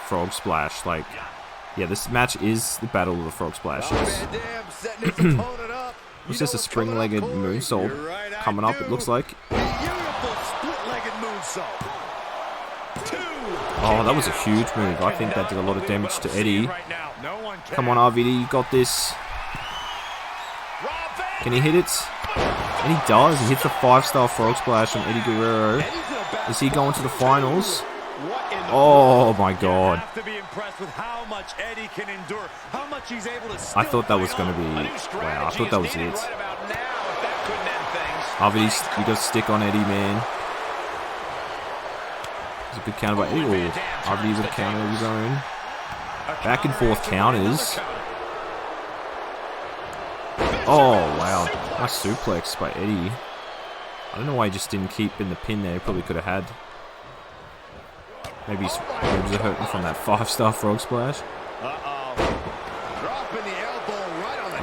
frog splash, like... Yeah, this match is the Battle of the Frog Splashes. It's just a spring-legged moonsault coming up, it looks like. Oh, that was a huge move. I think that did a lot of damage to Eddie. Come on, RVD, you got this. Can he hit it? And he does. He hits a 5-star frog splash on Eddie Guerrero. Is he going to the finals? Oh my god. much Eddie can endure, how much he's able to I thought that was going to be... Wow, I thought that was it. RVD, you got to stick on Eddie, man. It's a good counter by Eddie. Oh, RVD with a counter of his own. Back and forth counters. Oh, wow. Nice suplex by Eddie. I don't know why he just didn't keep in the pin there. He probably could have had. Maybe his ribs are hurting from that 5-star frog splash.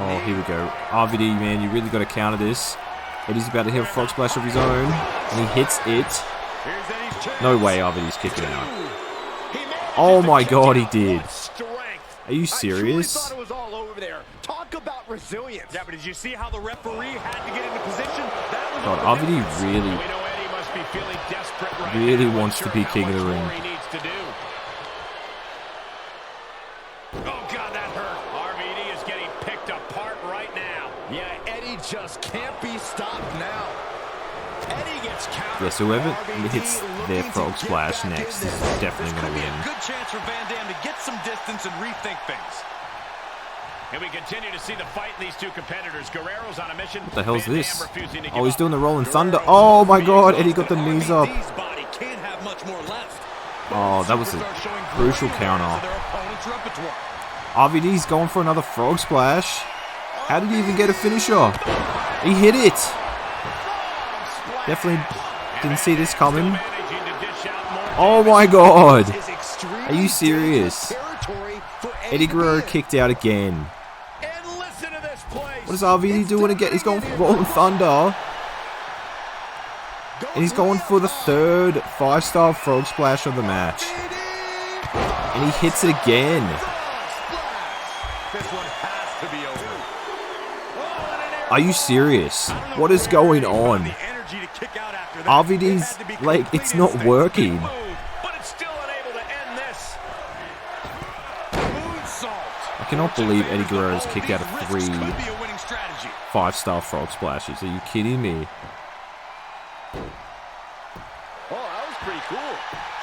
Oh, here we go. RVD, man, you really got to counter this. Eddie's about to hit a frog splash of his own. And he hits it. No way RVD's kicking out. Oh my god, he did. Are you serious? Talk about resilience. Yeah, but did you see how the referee had to get into position? God, RVD really wants to be king of the ring. Oh god, that hurt. RVD is getting picked apart right now. Yeah, Eddie just can't be stopped now. Eddie gets countered. Yes, whoever hits their frog splash next is definitely going to win. Good chance for Van Dam to get some distance and rethink things. And we continue to see the fight in these two competitors. Guerrero's on a mission. What the hell's this? Oh, he's doing the Rolling Thunder. Oh my god, Eddie got the knees up. Oh, that was a crucial counter. RVD's going for another frog splash. How did he even get a finisher? He hit it. Definitely didn't see this coming. Oh my god. Are you serious? Eddie Guerrero kicked out again. What is RVD doing again? He's going for Rolling Thunder. And he's going for the third 5-star frog splash of the match. And he hits it again. Are you serious? What is going on? RVD's, like, it's not working. I cannot believe Eddie Guerrero's kicked out of 3 5-star frog splashes. Are you kidding me?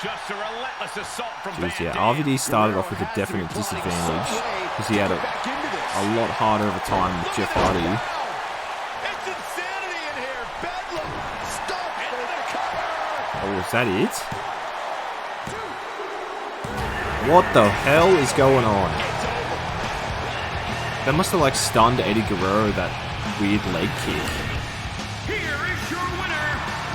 Just a relentless assault from Jeez, yeah, RVD started off with a definite disadvantage because he had a lot harder of a time with Jeff Hardy. Oh, is that it? What the hell is going on? That must have like stunned Eddie Guerrero, that weird leg kick. Here is your winner,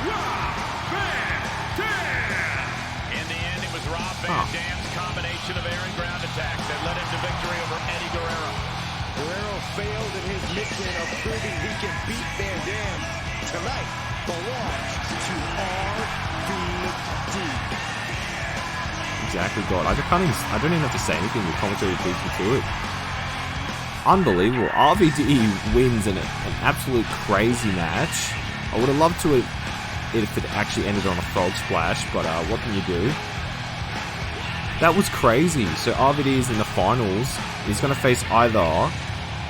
Rob Van Dam. In the end, it was Rob Van Dam's combination of air and ground attacks that led him to victory over Eddie Guerrero. Guerrero failed in his mission of proving he can beat Van Dam. Tonight belongs to RVD. Exactly, God. I don't even have to say anything. The commentary beats me to it. Unbelievable. RVD wins in an absolute crazy match. I would have loved to if it actually ended on a frog splash, but what can you do? That was crazy. So RVD is in the finals. He's going to face either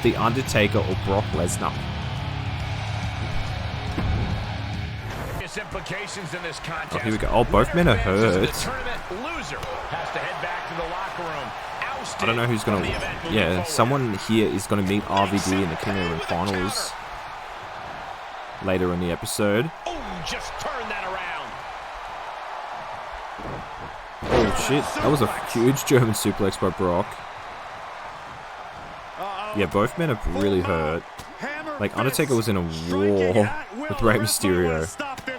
The Undertaker or Brock Lesnar. Implications in this contest. Oh, here we go. Oh, both men are hurt. Loser has to head back to the locker room. I don't know who's going to... Yeah, someone here is going to meet RVD in the King of the Ring finals later in the episode. Oh, just turn that around. Oh, shit. That was a huge German suplex by Brock. Yeah, both men are really hurt. Like, Undertaker was in a war with Rey Mysterio.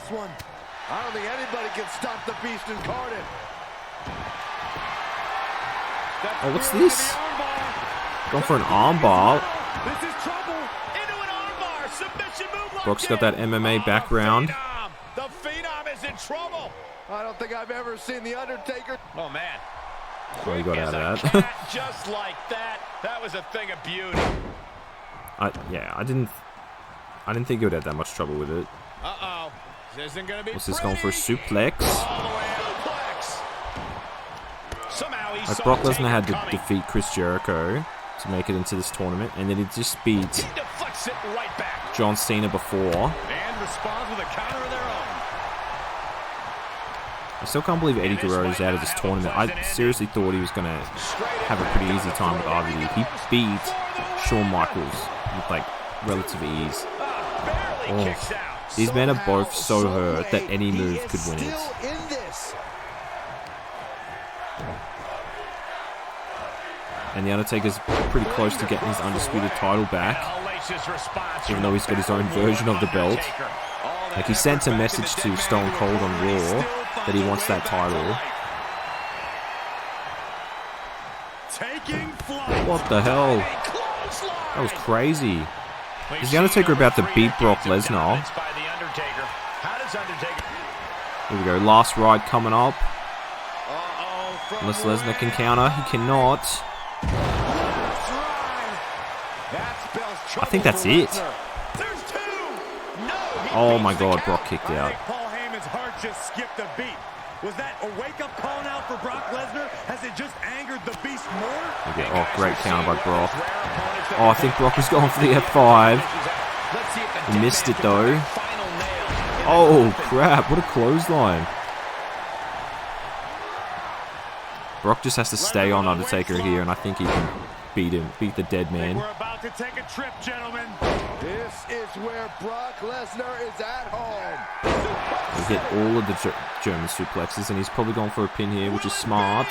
I don't think anybody can stop the beast incarnate. Oh, what's this? Going for an armbar. This is trouble. Into an armbar. Submission move. Brock's got that MMA background. The Phenom is in trouble. I don't think I've ever seen The Undertaker. Oh, man. Well, you got out of As a that. cat, just like that. That was a thing of beauty. I didn't think he would have that much trouble with it. Uh-oh. This isn't gonna be What's this going for a suplex? all the way suplex. Somehow he Like, saw Brock Taker Lesnar had to coming. defeat Chris Jericho to make it into this tournament, and then he just beat He deflects it right back. John Cena before. And responds with a counter of their own. I still can't believe Eddie Guerrero is out of this tournament. I seriously thought he was going to have a pretty easy time with RVD. He beat Shawn Michaels with, like, relative ease. Oh, these men are both so hurt that any move could win it. And The Undertaker's pretty close to getting his Undisputed title back, even though he's got his own version of the belt. Like, he sent a message to Stone Cold on Raw that he wants that title. What the hell? That was crazy. Is The Undertaker about to beat Brock Lesnar? Here we go, last ride coming up. Unless Lesnar can counter, he cannot. I think that's it. Oh my god, Brock kicked out. Paul Heyman's heart just skipped a beat. Was that a wake-up call now for Brock Lesnar? Has it just angered the beast more? Okay, oh, great counter by Brock. Oh, I think Brock was going for the F5. He missed it though. Oh crap, what a clothesline. Brock just has to stay on Undertaker here, and I think he can beat the dead man. We're about to take a trip, gentlemen. This is where Brock Lesnar is at home. He hit all of the German suplexes, and he's probably going for a pin here, which is smart.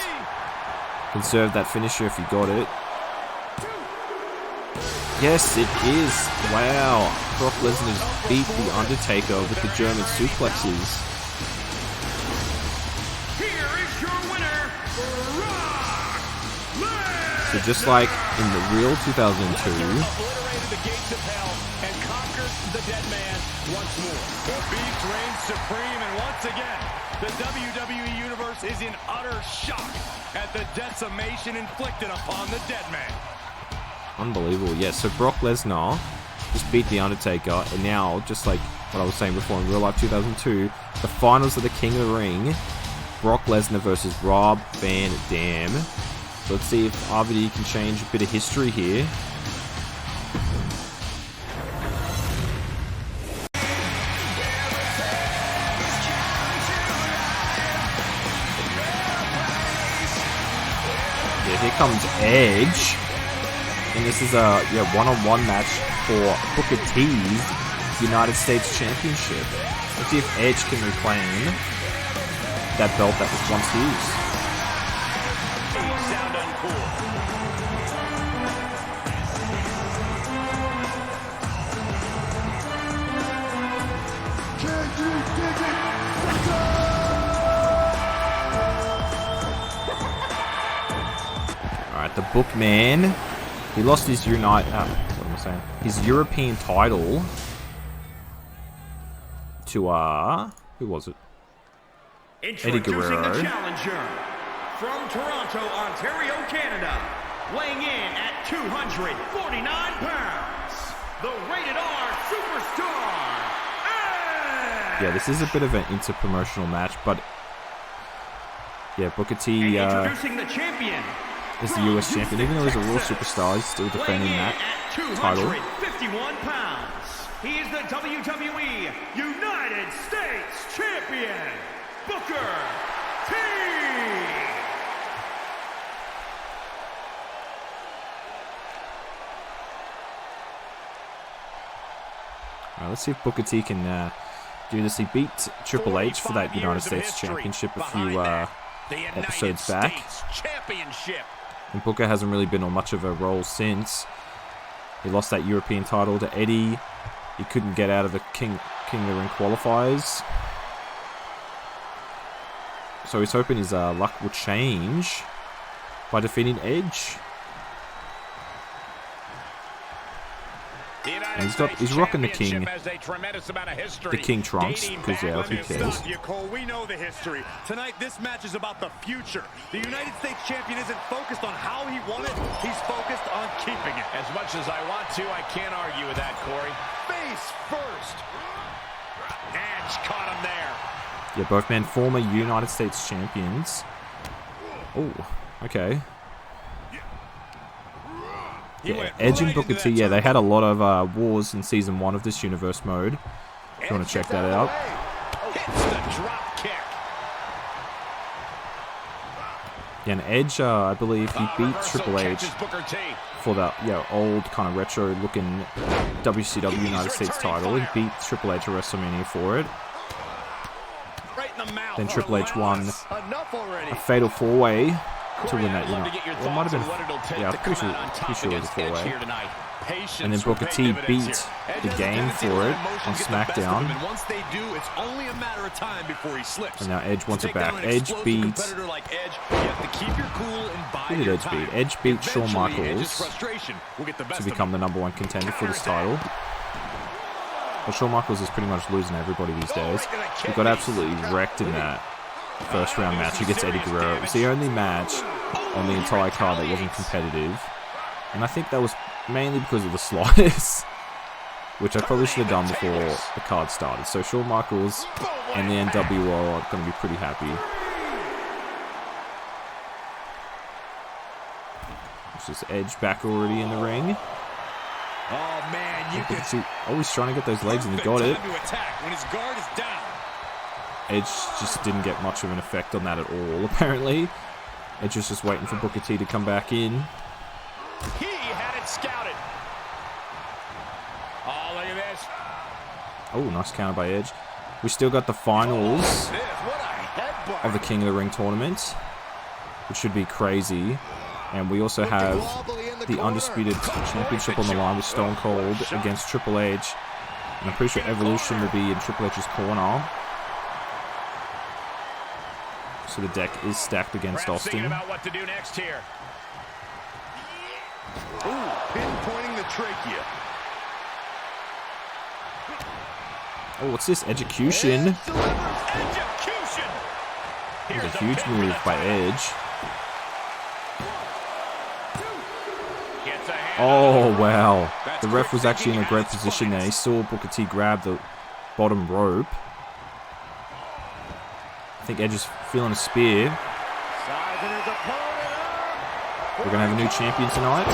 Conserve that finisher if you got it. Yes, it is. Wow. Brock Lesnar beat The Undertaker with the German suplexes. So just like in the real 2002, the WWE Universe is in utter shock at the decimation inflicted upon the dead man. Unbelievable. Yeah, so Brock Lesnar just beat The Undertaker, and now, just like what I was saying before in real life 2002, the finals of the King of the Ring, Brock Lesnar versus Rob Van Dam. So let's see if RVD can change a bit of history here. Yeah, here comes Edge. And this is a one-on-one match for Booker T's United States Championship. Let's see if Edge can reclaim that belt that was once his. Alright, the Bookman. He lost his His European title to who was it? Eddie Guerrero. The challenger from Toronto, Ontario, Canada, weighing in at 249 pounds, the Rated R Superstar. Yeah, this is a bit of an inter-promotional match, but yeah, Booker T introducing the champion. Is the US champion. Even though he's a Raw superstar, he's still defending that title. 251 pounds. He is the WWE United States Champion, Booker T. Alright, let's see if Booker T can do this. He beat Triple H for that United States Championship a few episodes back. And Booker hasn't really been on much of a roll since. He lost that European title to Eddie. He couldn't get out of the King of the Ring qualifiers. So he's hoping his luck will change by defeating Edge. And he's rocking the King trunks, because yeah, who cares? We know the history. Tonight, this match is about the future. The United States champion isn't focused on how he won it. He's focused on keeping it. As much as I want to, I can't argue with that, Corey. Face first. Edge caught him there. Yeah, both men former United States champions. Oh, okay. Yeah, Edge and Booker T, yeah, they had a lot of wars in Season 1 of this Universe mode. If you want to check that out. Yeah, and Edge, I believe he beat Triple H for that old kind of retro looking WCW United States title. He beat Triple H at WrestleMania for it. Then Triple H won a fatal 4-way to win that, it might have been, yeah, I'm pretty sure it was a 4-way. And then Booker T beat the Game for it on SmackDown. And now Edge wants it back. Edge beat... Who did Edge beat? Edge beat Shawn Michaels to become the #1 contender for this title. Well, Shawn Michaels is pretty much losing everybody these days. He got absolutely wrecked in that first round match against Eddie Guerrero. It was the only match on the entire card that wasn't competitive. And I think that was mainly because of the sliders, which I probably should have done before the card started. So Shawn Michaels and the NWO are going to be pretty happy. It's just Edge back already in the ring. Oh man, you can see. Oh, he's trying to get those legs and he got it. When his guard is down. Edge just didn't get much of an effect on that at all, apparently. Edge was just waiting for Booker T to come back in. He had it scouted. Oh, look at this. Oh, nice counter by Edge. We still got the finals of the King of the Ring tournament, which should be crazy. And we also have the Undisputed Championship on the line with Stone Cold against Triple H. And I'm pretty sure Evolution will be in Triple H's corner. So the deck is stacked against Austin. About what to do next here. Ooh, pinpointing the trachea. Oh, what's this? Execution. Execution. It was a huge move by Edge. Oh, wow. The ref was actually in a great position there. He saw Booker T grab the bottom rope. I think Edge is feeling a spear. We're going to have a new champion tonight.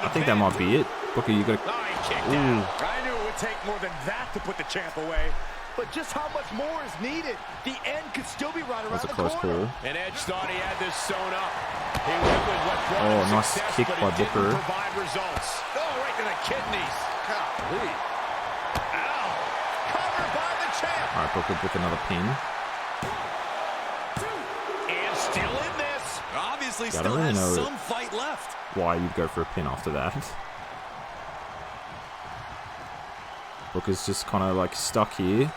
I think that might be it. Booker, you got to... I knew it would take more than that to put the champ away. But just how much more is needed? The end could still be right around the corner. That's a close call. And Edge thought he had this sewn up. He went with what brought him nice success, kick but by it didn't Booker. provide results. Oh, right to the kidneys. Golly. Ow. Covered by the champ. All right, Booker book another pin. And still in this. Obviously, Yeah, I still don't really has know some fight left. why you'd go for a pin after that. Booker's just kind of like stuck here.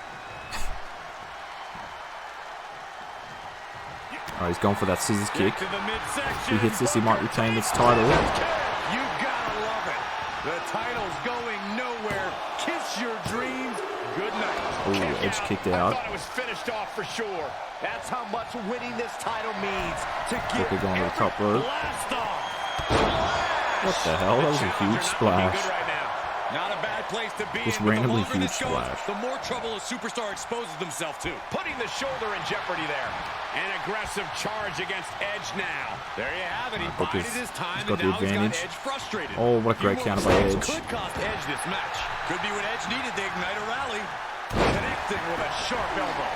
Oh, he's gone for that scissors kick. If he hits this, he might retain this title. You gotta love it. The title's going nowhere. Kiss your dreams. Good night. Oh, Edge kicked out. I thought it was finished off for sure. That's how much winning this title means. To get Booker going to the top rope. blast off. What the hell? That was a huge splash. Not a bad place to be. Just The randomly longer huge this goes, splash. the more trouble a superstar exposes themselves to. Putting the shoulder in jeopardy there. An aggressive charge against Edge now. There you have it. He Booker's- bided his time, he's got and the now he's advantage. got Edge frustrated. Oh, what a great counter by Edge. Could cost Edge this match. Could be what Edge needed to ignite a rally. Connecting with a sharp elbow.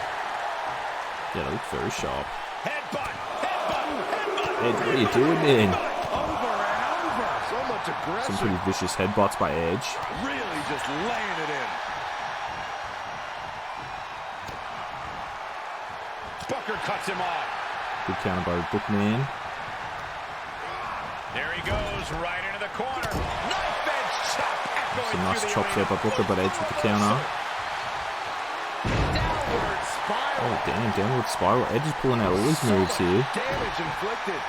Yeah, they look very sharp. Headbutt. Headbutt. Headbutt. Edge, what are you doing, man? Over and over. So much Some aggression. pretty vicious headbutts by Edge. Really just laying it in. Booker cuts him off. Good counter by Bookman. There he goes, right into the corner. Knife edge chop. echoing Some nice through the chops there arena. by Booker, but Edge with the counter. Downward spiral. Oh, damn, downward spiral. Edge is pulling out all his moves here. Damage inflicted.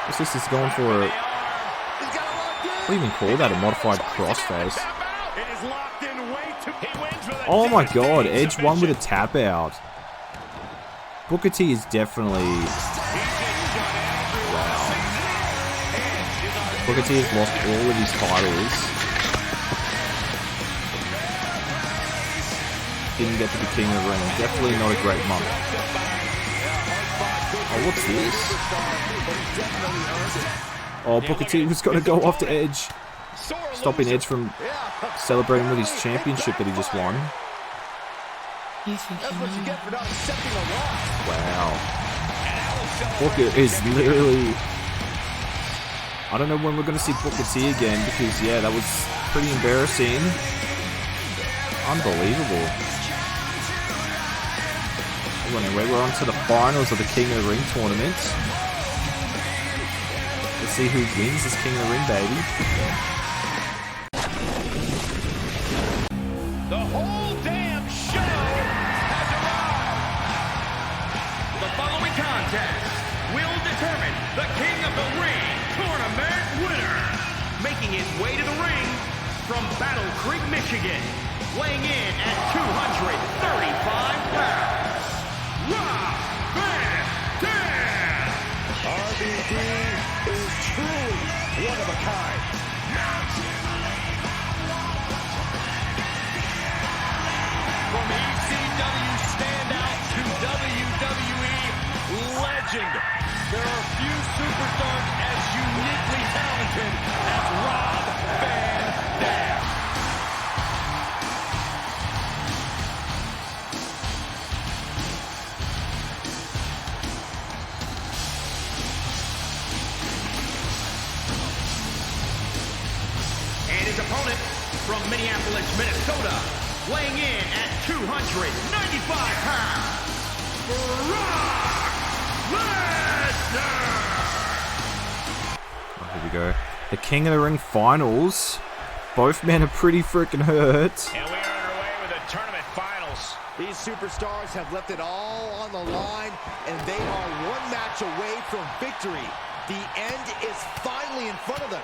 What's this? He's going for a... He's got it locked in. What do you even call that? A modified crossface. It is locked in way too. He wins with a Oh my devastating god, Edge won with a submission. tap out. Booker T is definitely... Wow. Booker T has lost all of his titles. Didn't get to the King of the Ring. Definitely not a great month. Oh, what's this? Oh, Booker T was going to go off to Edge. Stopping Edge from celebrating with his championship that he just won. That's what you get for not accepting a loss. Wow. Booker is literally... I don't know when we're going to see Booker T again, because, yeah, that was pretty embarrassing. Unbelievable. Anyway, we're on to the finals of the King of the Ring tournament. Let's see who wins this King of the Ring, baby. The whole damn show has arrived. The following contest will determine the King of the Ring tournament winner. Making his way to the ring from Battle Creek, Michigan, weighing in at 235 pounds, Rob Van Dam. RVD is truly one of a kind. From ECW standout to WWE legend, there are few superstars as uniquely talented as Rob Van Dam. And his opponent from Minneapolis, Minnesota, weighing in at 295 pounds, Brock Lesnar. Oh, here we go. The King of the Ring finals. Both men are pretty freaking hurt. And we are underway with the tournament finals. These superstars have left it all on the line, and they are one match away from victory. The end is finally in front of them.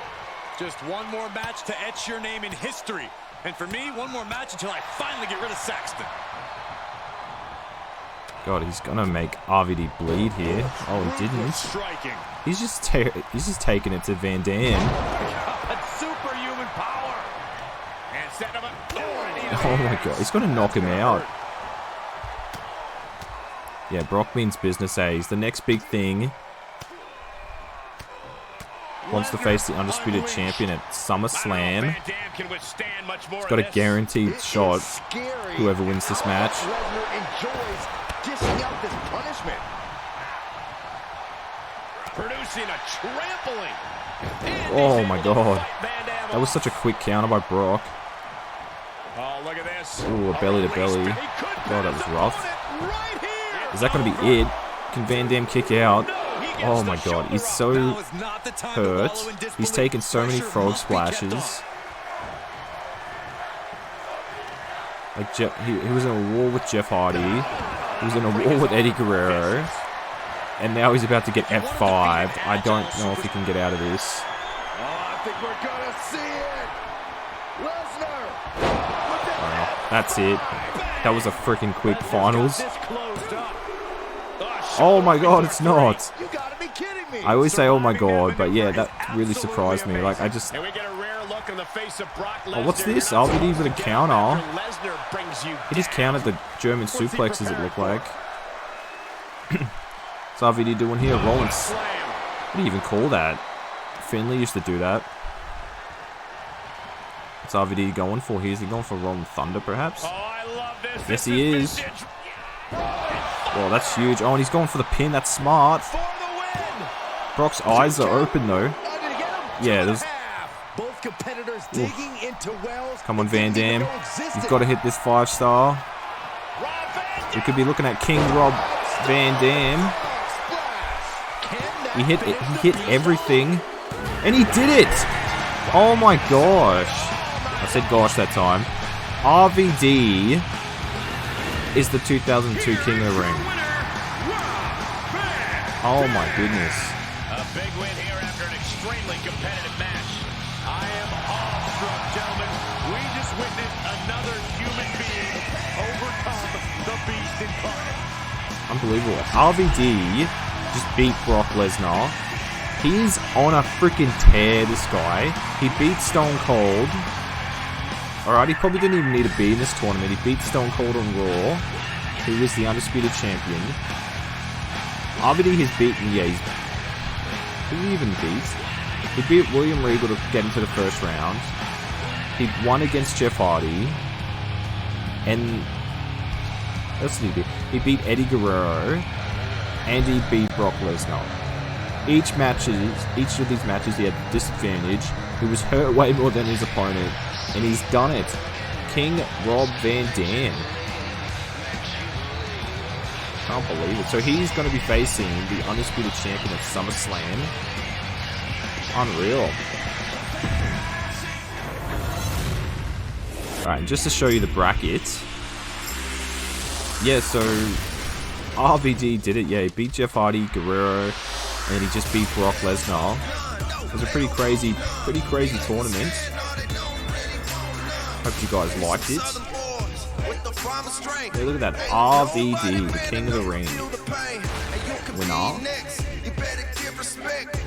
Just one more match to etch your name in history. And for me, one more match until I finally get rid of Saxton. God, he's gonna make RVD bleed here. Oh, he didn't. Striking. He's just taking it to Van Dam. Superhuman power. And set him up. Oh my god, he's gonna knock him out. Yeah, Brock means business, eh? He's the next big thing. Wants to face the undisputed champion at SummerSlam. He's got a guaranteed shot, whoever wins this match. Lesnar enjoys dishing out this punishment. Producing a trampling. Oh my god. That was such a quick counter by Brock. Oh, look at this. Ooh, a belly to belly. God, that was rough. Right here. Is that going to be it? Can Van Dam kick out? Oh my god, he's so hurt. He's taken so many frog splashes. Like, he was in a war with Jeff Hardy. He was in a war with Eddie Guerrero. And now he's about to get F5'd. I don't know if he can get out of this. Oh, I think we're gonna see it. Lesnar. That's it. That was a freaking quick finals. Oh my god, it's not. You gotta be kidding me. I always say oh my god, but yeah, that really surprised me. Like, I just... And we get a rare look in the face of Brock Lesnar. Oh, what's this? RVD with a counter. He just countered the German suplexes, it looked like. What's RVD doing here? Rollins. What do you even call that? Finley used to do that. What's RVD going for here? Is he going for Rolling Thunder, perhaps? Oh, I love this. Yes, he is. Well, that's huge. Oh, and he's going for the pin. That's smart. Brock's eyes are open, though. Yeah, there's... Both competitors digging into wells. Come on, Van Dam. You've got to hit this 5-star. We could be looking at King Rob Van Dam. He hit it. He hit everything. And he did it! Oh my gosh. I said gosh that time. RVD is the 2002 King of the Ring. Oh my goodness. A big win here after an extremely competitive match. I am awestruck, gentlemen. We just witnessed another human being overcome the beast incarnate. Unbelievable. RVD just beat Brock Lesnar. He's on a freaking tear, this guy. He beat Stone Cold. Alright, he probably didn't even need to be in this tournament. He beat Stone Cold on Raw. He was the undisputed champion. RVD has beaten, yeah, who did he even beat? He beat William Regal to get into the first round. He won against Jeff Hardy. And What else did he beat? He beat Eddie Guerrero, and he beat Brock Lesnar. Each of these matches, he had a disadvantage. He was hurt way more than his opponent, and he's done it. King Rob Van Dam. Can't believe it. So he's going to be facing the undisputed champion of SummerSlam. Unreal. Alright, and just to show you the bracket. Yeah, so RVD did it. Yeah, he beat Jeff Hardy, Guerrero, and he just beat Brock Lesnar. It was a pretty crazy tournament. Hope you guys liked it. Yeah, look at that. RVD, the king of the ring. Winner.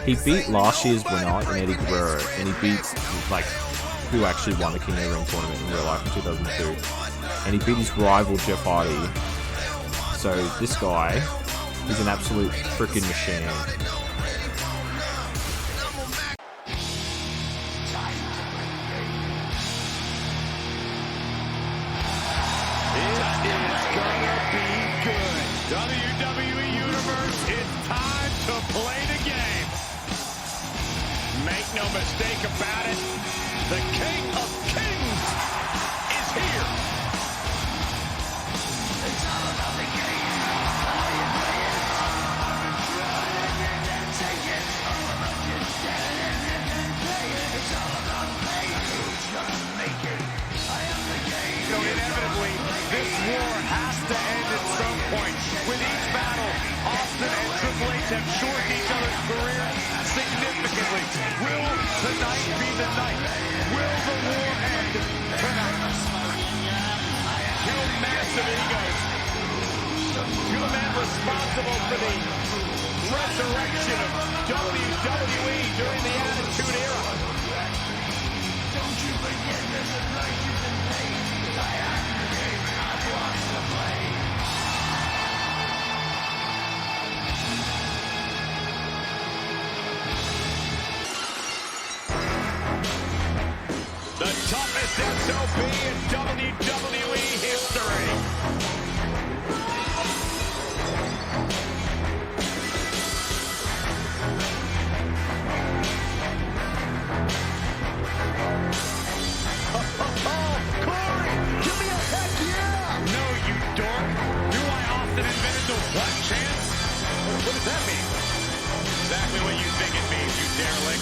He beat last year's winner in Eddie Guerrero, and he beat, like, who actually won the King of the Ring tournament in real life in 2002. And he beat his rival, Jeff Hardy. So this guy is an absolute freaking machine. WWE Universe, it's time to play the game. Make no mistake about it, the King of Kings is here. It's all about the game. All you play it. Take it. All about just standing and play it. It's all about play. Who's gonna make it? I am the game. So inevitably, this war has to end at some point. With each battle, Austin and Triple H have shortened each other's careers significantly. Will tonight be the night? Will the war end tonight? Two massive egos. Two men responsible for the resurrection of WWE during the Attitude Era. Don't you forget there's a price you can pay. I am the game and I want to play. The toughest SOB in WWE history. Corey, give me a heck yeah! No, you dork. Knew I often invented the what chance? What does that mean? Exactly what you think it means, you derelict.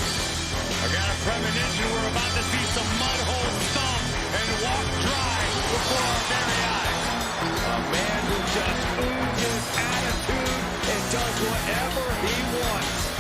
I got a premonition we're about to see some mud holes stomp and walk dry before our very eyes. A man who just oozes attitude and does whatever he wants.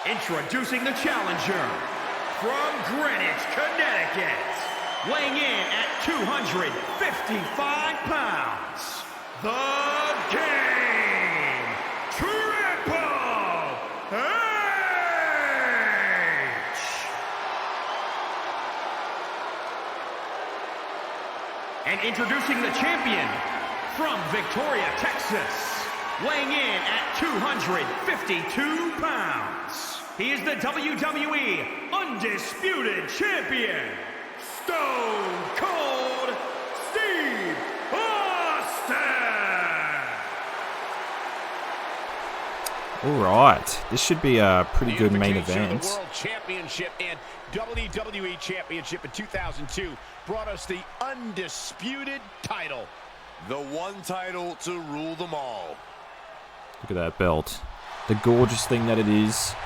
Introducing the challenger from Greenwich, Connecticut, weighing in at 255 pounds, the Game, Triple H. And introducing the champion from Victoria, Texas, weighing in at 252 pounds. He is the WWE Undisputed Champion, Stone Cold Steve Austin. All right, this should be a pretty good main event. The World Championship and WWE Championship in 2002 brought us the undisputed title. The one title to rule them all. Look at that belt. The gorgeous thing that it is.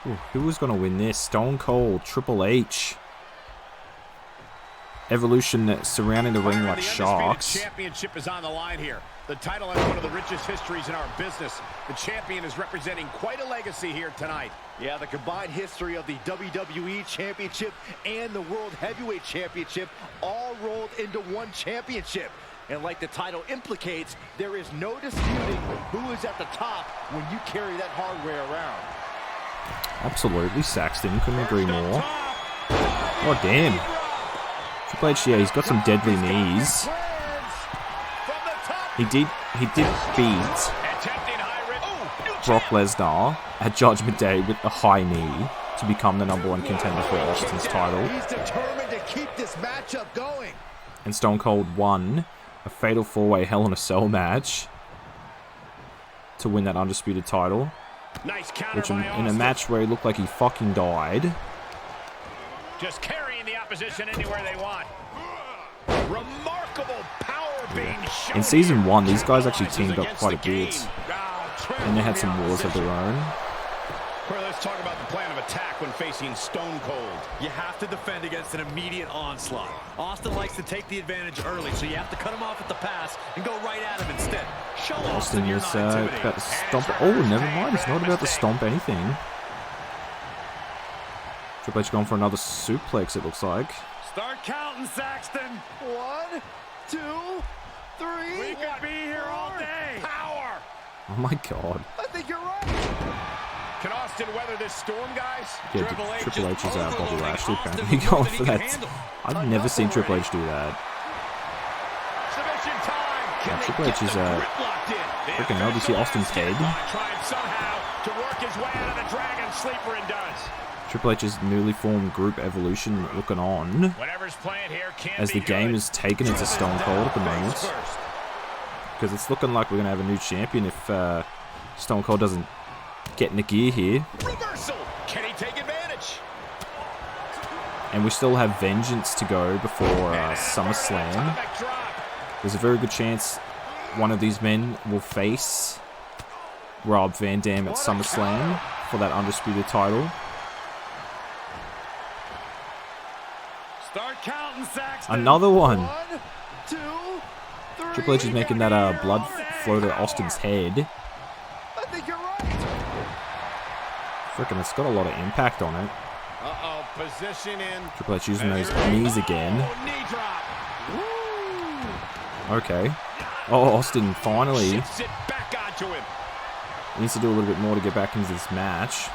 Ooh, who was going to win this? Stone Cold, Triple H. Evolution surrounding the ring like sharks. The championship is on the line here. The title has one of the richest histories in our business. The champion is representing quite a legacy here tonight. Yeah, the combined history of the WWE Championship and the World Heavyweight Championship all rolled into one championship. And like the title implicates, there is no disputing who is at the top when you carry that hardware around. Absolutely, Saxton. Couldn't agree more. Oh, damn. Triple H, yeah, he's got some deadly knees. He did beat Brock Lesnar at Judgment Day with a high knee to become the #1 contender for Austin's title. He's determined to keep this matchup going. And Stone Cold won a fatal 4-way Hell in a Cell match to win that undisputed title. Nice counter Which by in a match where he looked like he fucking died. Just carrying the opposition anywhere they want. Remarkable power being shown. In season 1, these guys actually teamed up quite a bit. And they had some wars of their own. Corey, let's talk about the plan of attack when facing Stone Cold. You have to defend against an immediate onslaught. Austin likes to take the advantage early, so you have to cut him off at the pass and go right at him instead. Show Austin you're is not intimidated. about to stomp. Oh, never mind. It's not about to stomp anything. Triple H going for another suplex, it looks like. Start counting, Saxton. 1, 2, 3. We could be here all day. Power! Oh my god. I think you're right. Can Austin weather this storm, guys? Yeah, Triple H is Bobby Lashley apparently going for that. I've never seen Triple H do that. Submission time. Yeah, Triple H is freaking hell. Do you see Austin's head? Tried somehow to work his way out of the Dragon Sleeper and does. Triple H's newly formed group Evolution looking on Whatever's playing here can't as the be game good. is taken into Stone Cold at the moment. Because it's looking like we're going to have a new champion if Stone Cold doesn't get in the gear here. Reversal. Can he take advantage? And we still have Vengeance to go before SummerSlam. Atomic drop. There's a very good chance one of these men will face Rob Van Dam at SummerSlam for that undisputed title. Start counting, Saxton. Another one. 1, 2, 3. Triple H is making that blood flow to Austin's head. I think you're right. Freaking, it's got a lot of impact on it. Uh-oh, position in. Triple H using those knees again. Knee drop. Okay. Oh, Austin finally Shifts it back onto him. needs to do a little bit more to get back into this match.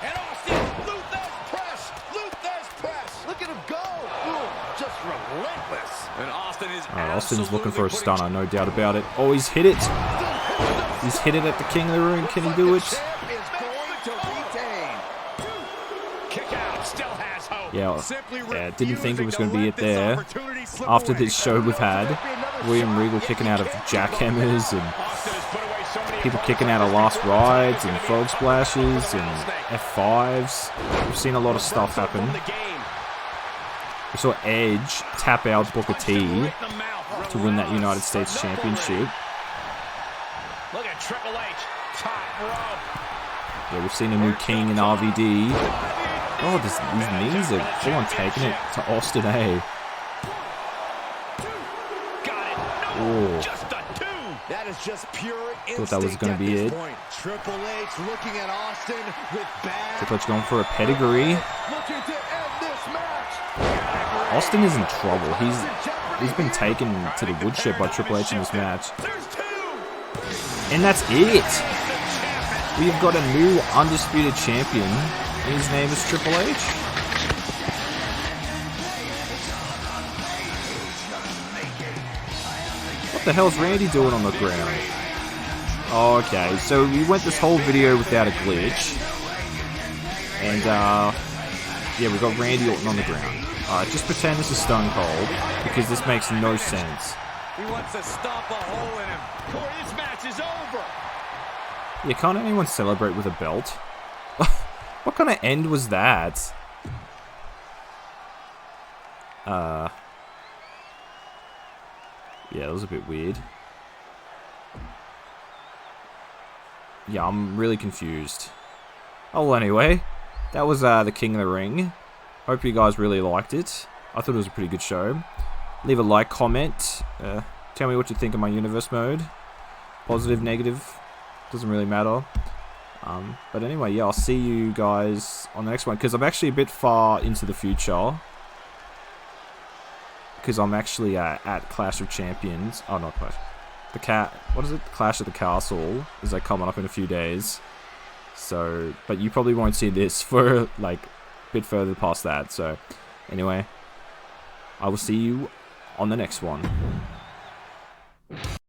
And Austin, Luther's press. Look at him go. Ooh, just relentless. And Austin is Alright, Austin's looking for a absolutely stunner, no doubt about it. Oh, he's hit it. He's hit it at the King of the Ring. Can he do it? Champ is going to retain. Kick out, still has hope. Yeah, didn't think it was going to be it there. After this show we've had, William Regal kicking out of jackhammers and Austin has put away so many people kicking out of last rides and frog splashes and F5s. We've seen a lot of stuff happen. the game. We saw Edge tap out Booker T to win that United States Championship. Look at Triple H, top rope. Yeah, we've seen a new King in RVD. Oh, these knees are full on taking it to Austin A. Got it. Oh. No, just a 2. That is just pure instinct. Thought that was gonna at be this it. point. Triple H looking at Austin with bad. Triple H going for a pedigree. Looking to end this match. Austin is in trouble. He's been taken to the woodshed by Triple H in this match. There's 2. And that's it. We've got a new undisputed champion. And his name is Triple H. What the hell's Randy doing on the ground? Oh, okay, so we went this whole video without a glitch. And, yeah, we got Randy Orton on the ground. Just pretend this is Stone Cold, because this makes no sense. He wants to stomp a hole in him. Corey, this match is over. Yeah, can't anyone celebrate with a belt? What kind of end was that? Yeah, that was a bit weird. Yeah, I'm really confused. Oh, well, anyway, that was the King of the Ring. Hope you guys really liked it. I thought it was a pretty good show. Leave a like, comment. Tell me what you think of my universe mode. Positive, negative, doesn't really matter. But anyway, yeah, I'll see you guys on the next one, because I'm actually a bit far into the future. because I'm actually at Clash of Champions. Oh, not Clash. What is it? Clash at the Castle is like coming up in a few days. So, but you probably won't see this for like a bit further past that. So, anyway, I will see you on the next one.